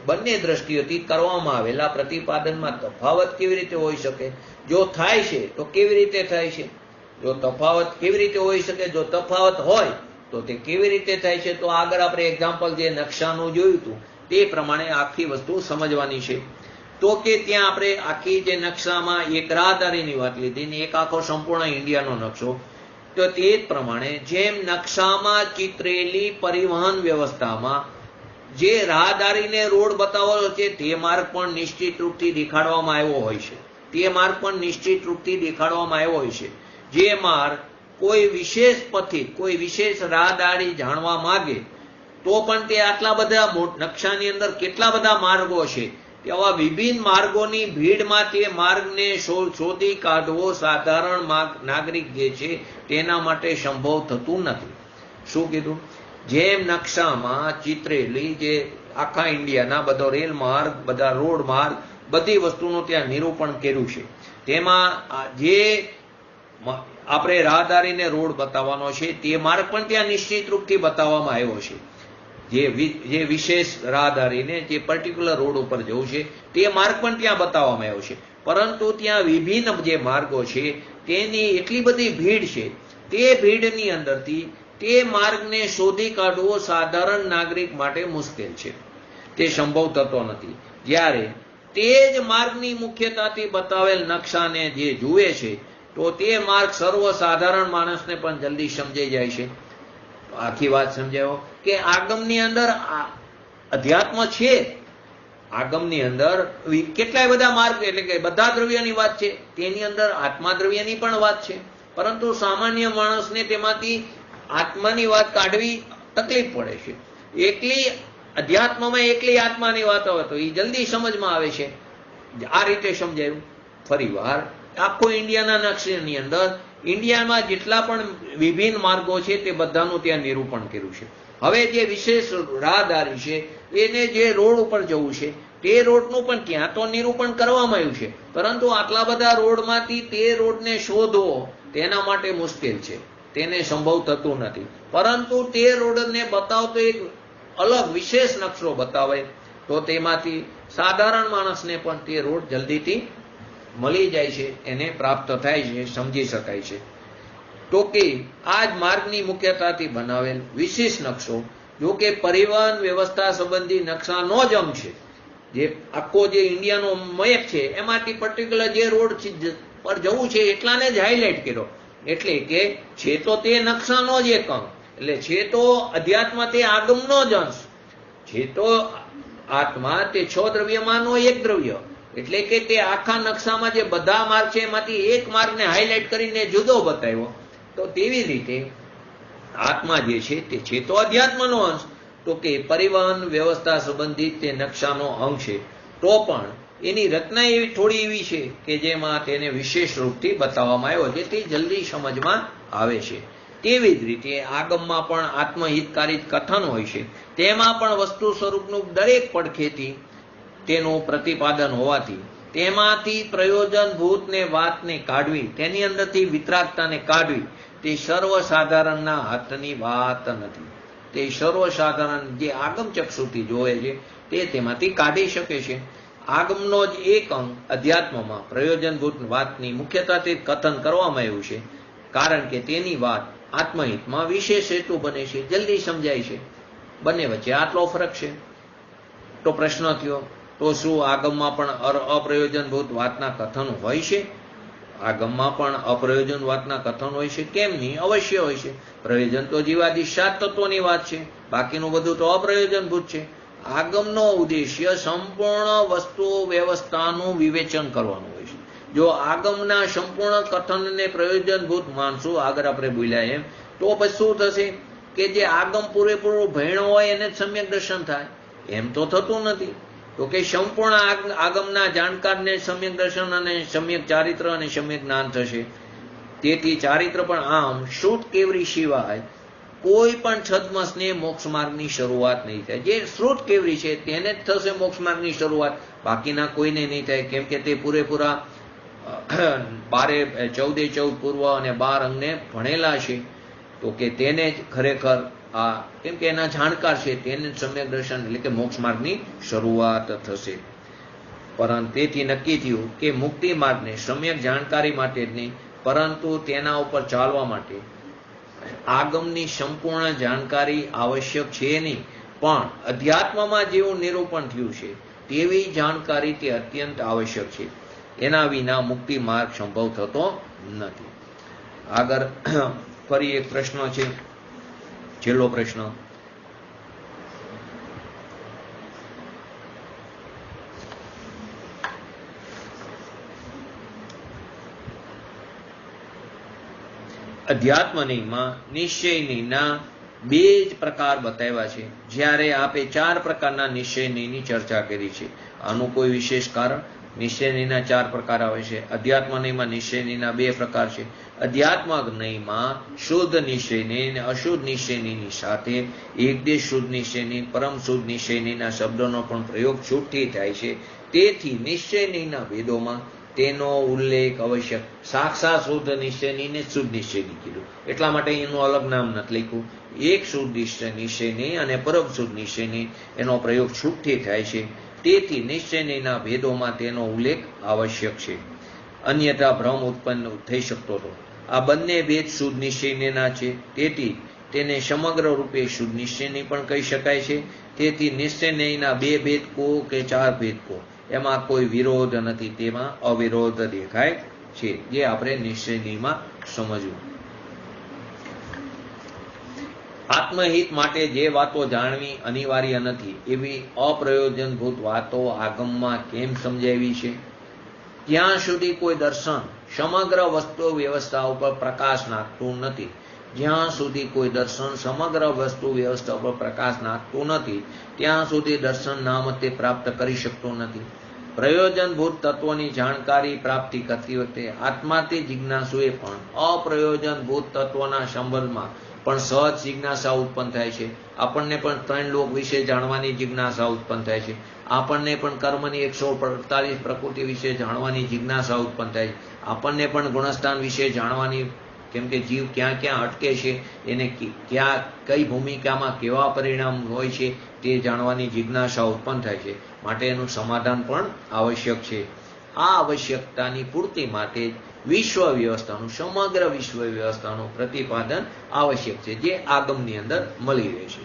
બંને દ્રષ્ટિઓથી કરવામાં આવેલા પ્રતિપાદનમાં તફાવત કેવી રીતે હોઈ શકે? જો થાય છે તો કેવી રીતે થાય છે? જો તફાવત કેવી રીતે હોઈ શકે? જો તફાવત હોય તો તે કેવી રીતે થાય છે? તો આગળ આપણે એક્ઝામ્પલ જે નકશાનું જોયું હતું તે પ્રમાણે આખી વસ્તુ સમજવાની છે. તો કે ત્યાં આપણે આખી જે નકશામાં એક રાહદારીની વાત લીધી ને એક આખો સંપૂર્ણ ઇન્ડિયાનો નકશો, તો તે જ પ્રમાણે જેમ નકશામાં ચિત્રેલી પરિવહન વ્યવસ્થામાં જે રાહદારીને રોડ બતાવેલો છે તે માર્ગ પણ નિશ્ચિત રૂપથી દેખાડવામાં આવ્યો હોય છે, તે માર્ગ પણ નિશ્ચિત રૂપથી દેખાડવામાં આવ્યો હોય છે. જે માર્ગ કોઈ વિશેષ પથિક, કોઈ વિશેષ રાહદારી જાણવા માંગે તો પણ તે આટલા બધા નકશાની અંદર કેટલા બધા માર્ગો છે, તેવા વિભિન્ન માર્ગોની ભીડમાં તે માર્ગને શોધી કાઢવો સાધારણ નાગરિક જે છે તેના માટે સંભવ થતું નથી. શું કીધું? જેમ નકશામાં ચિત્રેલી જે આખા ઇન્ડિયાના બધો રેલ માર્ગ, બધા રોડ માર્ગ, બધી વસ્તુનું ત્યાં નિરૂપણ કર્યું છે, તેમાં જે આપણે રાહદારીને રોડ બતાવવાનો છે તે માર્ગ પણ ત્યાં નિશ્ચિત રૂપથી બતાવવામાં આવ્યો છે. જે વિશેષ રાહદારીને જે પર્ટિક્યુલર રોડ ઉપર જવું છે તે માર્ગ પણ ત્યાં બતાવવામાં આવ્યો છે. પરંતુ ત્યાં વિભિન્ન જે માર્ગો છે તેની એટલી બધી ભીડ છે, તે ભીડની અંદરથી તે માર્ગને શોધી કાઢવો સાધારણ નાગરિક માટે મુશ્કેલ છે, તે સંભવ થતો નથી. જ્યારે તે જ માર્ગની મુખ્યતાથી બતાવેલ નકશાને જે જુએ છે તો તે માર્ગ સર્વસાધારણ માણસને પણ જલ્દી સમજાઈ જાય છે. આખી વાત સમજાવો કે આગમની અંદર અધ્યાત્મ છે. આગમની અંદર કેટલાય બધા માર્ગ, એટલે કે બધા દ્રવ્યની વાત છે, તેની અંદર આત્મા દ્રવ્યની પણ વાત છે. પરંતુ સામાન્ય માણસને તેમાંથી આત્માની વાત કાઢવી તકલીફ પડે છે. એકલી અધ્યાત્મમાં એકલી આત્માની વાત આવે તો એ જલ્દી સમજમાં આવે છે. આ રીતે સમજાયું. ફરી વાર આખો ઇન્ડિયાના નકશાની અંદર ઇન્ડિયામાં જેટલા પણ વિભિન્ન માર્ગો છે તે બધાનું ત્યાં નિરૂપણ કર્યું છે. હવે જે વિશેષ રાહદારી છે એને જે રોડ ઉપર જવું છે તે રોડનું પણ ત્યાં તો નિરૂપણ કરવામાં આવ્યું છે. પરંતુ આટલા બધા રોડમાંથી તે રોડને શોધવો તેના માટે મુશ્કેલ છે, તેને સંભવ થતું નથી. પરંતુ તે રોડને બતાવતો એક અલગ વિશેષ નકશો બતાવે તો તેમાંથી સાધારણ માણસને પણ તે રોડ જલ્દીથી મળી જાય છે, એને પ્રાપ્ત થાય છે, સમજી શકાય છે. તો કે આ જ માર્ગની મુખ્યતાથી બનાવેલ વિશેષ નકશો, જો કે પરિવહન વ્યવસ્થા સંબંધી નકશાનો જ અંગ છે. જે આખો જે ઇન્ડિયાનો મેપ છે એમાંથી પર્ટિક્યુલર જે રોડ પર જવું છે એટલાને જ હાઇલાઇટ કર્યો. એટલે કે છે તો તે નકશાનો જ એક અંગ, એટલે છે તો અધ્યાત્મ તે આગમનો જ અંશ છે. તો આત્મા તે 6 દ્રવ્યમાંનો એક દ્રવ્ય, એટલે કે તે આખા નકશામાં જે બધા માર્ગ છે એમાંથી એક માર્ગને હાઇલાઇટ કરીને જુદો બતાવ્યો. તો તેવી રીતે આત્મા જે છે તે છે તો અધ્યાત્મનો અંશ, તો કે પરિવહન વ્યવસ્થા સંબંધિત તે નકશાનો અંગ છે. તો પણ એની રચના એવી થોડી એવી છે કે જેમાં તેને વિશેષ રૂપથી બતાવવામાં આવ્યો, જેથી જલ્દી સમજમાં આવે છે. તેવી જ રીતે આગમમાં પણ આત્મહિતકારી કથન હોય છે. તેમાં પણ વસ્તુ સ્વરૂપનું દરેક પડખેથી તેનું પ્રતિપાદન હોવાથી તેમાંથી પ્રયોજનભૂતને વાતને કાઢવી, તેની અંદરથી વિતરાગતાને કાઢવી તે સર્વસાધારણના હાથની વાત નથી. તે સર્વસાધારણ જે આગમ ચક્ષુથી જોવે છે તે તેમાંથી કાઢી શકે છે. આગમનો જ એક અંગ અધ્યાત્મમાં પ્રયોજનભૂત વાતની મુખ્યતાથી કથન કરવામાં આવ્યું છે, કારણ કે તેની વાત આત્મહિતમાં વિશેષ હેતુ બને છે, જલ્દી સમજાય છે. બંને વચ્ચે આટલો ફરક છે. તો પ્રશ્ન થયો, તો શું આગમમાં પણ અપ્રયોજનભૂત વાતના કથન હોય છે? આગમમાં પણ અપ્રયોજન વાતના કથન હોય છે? કેમ નહીં, અવશ્ય હોય છે. પ્રયોજન તો જીવાદિ 7 તત્વોની વાત છે, બાકીનું બધું તો અપ્રયોજનભૂત છે. આગમનો ઉદ્દેશ્ય સંપૂર્ણ વસ્તુ વ્યવસ્થાનું વિવેચન કરવાનું હોય છે. જો આગમના સંપૂર્ણ કથનને પ્રયોજનભૂત માનશું, આગળ આપણે બોલ્યા એમ, તો પછી શું થશે કે જે આગમ પૂરેપૂરું ભણ્યો હોય એને જ સમ્યક દર્શન થાય, એમ તો થતું નથી. તો કે સંપૂર્ણ આગમના જાણકારને સમ્યક દર્શન અને સમ્યક ચારિત્ર અને સમ્યક જ્ઞાન થશે. તેથી ચારિત્ર પણ આમ શ્રુત કેવરી સિવાય કોઈ પણ છદ્મસને મોક્ષ માર્ગની શરૂઆત નહીં થાય. જે શ્રુત કેવરી છે તેને જ થશે મોક્ષ માર્ગની શરૂઆત, બાકીના કોઈને નહીં થાય. કેમ કે તે પૂરેપૂરા 14 પૂર્વ અને 12 અંગને ભણેલા છે. તો કે તેને જ ખરેખર આ, કેમ કે એના જાણકાર છે, તેને જ સમ્યક દર્શન એટલે કે મોક્ષ માર્ગની શરૂઆત થશે. પરંતુ તેથી નક્કી થયું કે મુક્તિ માર્ગને સમ્યક જાણકારી માટે જ નહીં, પરંતુ તેના ઉપર ચાલવા માટે આગમની સંપૂર્ણ જાણકારી આવશ્યક છે નહીં, પણ અધ્યાત્મમાં જેવું નિરૂપણ થયું છે તેવી જાણકારી તે અત્યંત આવશ્યક છે. એના વિના મુક્તિ માર્ગ સંભવ થતો નથી. આગળ ફરી એક પ્રશ્ન છે, છેલ્લો પ્રશ્ન. અધ્યાત્મનીમાં નિશ્ચયનીના 2 જ પ્રકાર બતાવ્યા છે, જ્યારે આપે 4 પ્રકારના નિશ્ચયનીની ચર્ચા કરી છે. આનું કોઈ વિશેષ કારણ? નિશ્ચયનીના 4 પ્રકાર આવે છે. અધ્યાત્મનીમાં નિશ્ચયનીના 2 પ્રકાર છે. અધ્યાત્મનીમાં શુદ્ધ નિશ્ચયની અને અશુદ્ધ નિશ્ચયનીની સાથે એકદેશ શુદ્ધ નિશ્ચયની, પરમ શુદ્ધ નિશ્ચયનીના શબ્દોનો પણ પ્રયોગ છૂટથી થાય છે. તેથી નિશ્ચયનીના ભેદોમાં તેનો ઉલ્લેખ આવશ્યક. સાક્ષાત શુદ્ધ નિશ્ચયની ને શુદ્ધ નિશ્ચયની કીધું, એટલા માટે એનું અલગ નામ નથી લખ્યું. એક શુદ્ધ નિશ્ચયની અને પરમ શુદ્ધ નિશ્ચયની એનો પ્રયોગ છૂટથી થાય છે, તેથી નિશ્ચયના ભેદોમાં તેનો ઉલ્લેખ આવશ્યક છે, અન્યથા ભ્રમ ઉત્પન્ન થઈ શકતો હતો. આ બંને ભેદ શુદ્ધ નિશ્ચયના છે, તેથી તેને સમગ્ર રૂપે શુદ્ધ નિશ્ચયની પણ કહી શકાય છે. તેથી નિશ્ચયના બે ભેદ કો કે ચાર ભેદ કો એમાં કોઈ વિરોધ નથી, તેમાં અવિરોધ દેખાય છે, જે આપણે નિશ્ચયનીમાં સમજવું. આત્મહિત માટે જે વાતો જાણવી અનિવાર્ય નથી એવી અપ્રયોજનભૂત વાતો આગમમાં કેમ સમજાવી છે? જ્યાં સુધી કોઈ દર્શન સમગ્ર વસ્તુ વ્યવસ્થા ઉપર પ્રકાશ નાખતું નથી, જ્યાં સુધી કોઈ દર્શન સમગ્ર વસ્તુ વ્યવસ્થા ઉપર પ્રકાશ નાખતું નથી, ત્યાં સુધી દર્શન નામતે પ્રાપ્ત કરી શકતું નથી. પ્રયોજનભૂત તત્વોની જાણકારી પ્રાપ્તિ કરતી વખતે આત્માથી જિજ્ઞાસુએ પણ અપ્રયોજનભૂત તત્વોના સંબંધમાં પણ સહજ જિજ્ઞાસા ઉત્પન્ન થાય છે. આપણને પણ ત્રણ લોક વિશે જાણવાની જિજ્ઞાસા ઉત્પન્ન થાય છે. આપણને પણ કર્મની 148 પ્રકૃતિ વિશે જાણવાની જિજ્ઞાસા ઉત્પન્ન થાય છે. આપણને પણ ગુણસ્થાન વિશે જાણવાની, કેમ કે જીવ ક્યાં ક્યાં અટકે છે, એને ક્યાં કઈ ભૂમિકામાં કેવા પરિણામ હોય છે તે જાણવાની જિજ્ઞાસા ઉત્પન્ન થાય છે. માટે એનું સમાધાન પણ આવશ્યક છે. આ આવશ્યકતાની પૂર્તિ માટે વિશ્વ વ્યવસ્થાનું, સમગ્ર વિશ્વ વ્યવસ્થાનું પ્રતિપાદન આવશ્યક છે, જે આગમની અંદર મળી રહે છે.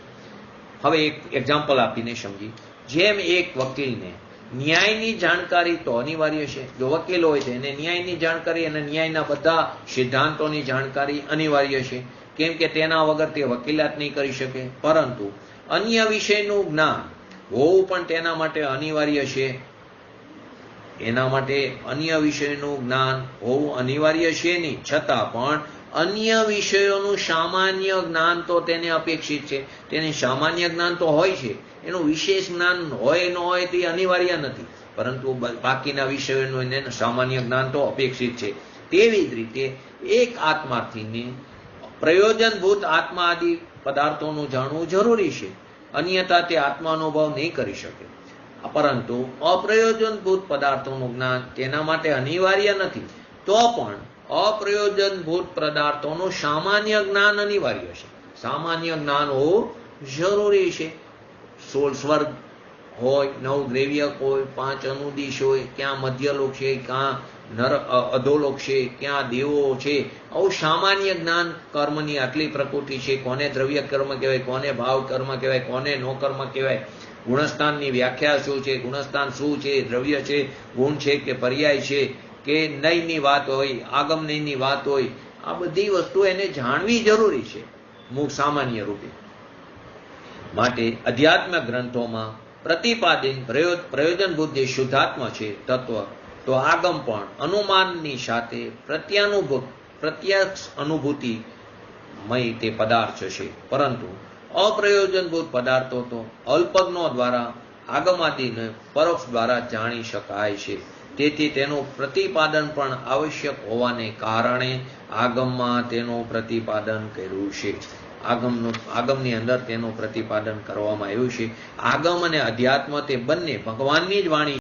હવે એક એક્ઝામ્પલ આપીને સમજી. જેમ એક વકીલને ન્યાયની જાણકારી તો અનિવાર્ય છે. જો વકીલ હોય તો એને ન્યાયની જાણકારી અને ન્યાયના બધા સિદ્ધાંતોની જાણકારી અનિવાર્ય છે, કેમ કે તેના વગર તે વકીલાત નહીં કરી શકે. પરંતુ અન્ય વિષયનું જ્ઞાન હોવું પણ તેના માટે અનિવાર્ય છે. એના માટે અન્ય વિષયનું જ્ઞાન હોવું અનિવાર્ય છે નહીં, છતાં પણ અન્ય વિષયોનું સામાન્ય જ્ઞાન તો તેને અપેક્ષિત છે. તેને સામાન્ય જ્ઞાન તો હોય છે, એનું વિશેષ જ્ઞાન હોય ન હોય તે અનિવાર્ય નથી, પરંતુ બાકીના વિષયોનું એને સામાન્ય જ્ઞાન તો અપેક્ષિત છે. તેવી જ રીતે એક આત્માર્થીને પ્રયોજનભૂત આત્મા આદિ પદાર્થોનું જાણવું જરૂરી છે, અન્યથા તે આત્માનુભવ નહીં કરી શકે. પરંતુ અપ્રયોજનભૂત પદાર્થોનું જ્ઞાન તેના માટે અનિવાર્ય નથી, તો પણ અપ્રયોજનભૂત પદાર્થોનું સામાન્ય જ્ઞાન અનિવાર્ય છે. સામાન્ય જ્ઞાન હોવું જરૂરી છે. 16 સ્વર્ગ હોય, 9 દ્રવ્યક હોય, 5 અનુદિશ હોય, ક્યાં મધ્યલોક છે, ક્યાં અધોલોક છે, ક્યાં દેવો છે, આવું સામાન્ય જ્ઞાન. કર્મની આટલી પ્રકૃતિ છે, કોને દ્રવ્ય કર્મ કહેવાય, કોને ભાવ કર્મ કહેવાય, કોને નો કર્મ કહેવાય, ગુણસ્થાનની વ્યાખ્યા શું છે, ગુણસ્થાન શું છે, દ્રવ્ય છે, ગુણ છે કે પર્યાય છે કે નયની વાત હોય, આગમ નયની વાત હોય, આ બધી વસ્તુ એને જાણવી જરૂરી છે સામાન્ય રૂપે. માટે અધ્યાત્મ ગ્રંથોમાં પ્રતિપાદિત પ્રયોજનભૂત જે શુદ્ધાત્મ છે તત્વ, તો આગમ પણ અનુમાનની સાથે પ્રત્યક્ષ અનુભૂતિમય તે પદાર્થ છે. પરંતુ અપ્રયોજનભૂત પદાર્થો તો અલ્પજ્ઞો દ્વારા આગમાદિને પરોક્ષ દ્વારા જાણી શકાય છે. તેથી તેનું પ્રતિપાદન પણ આવશ્યક હોવાને કારણે આગમમાં તેનું પ્રતિપાદન કર્યું છે. આગમની અંદર તેનું પ્રતિપાદન કરવામાં આવ્યું છે. આગમ અને અધ્યાત્મ તે બંને ભગવાનની જ વાણી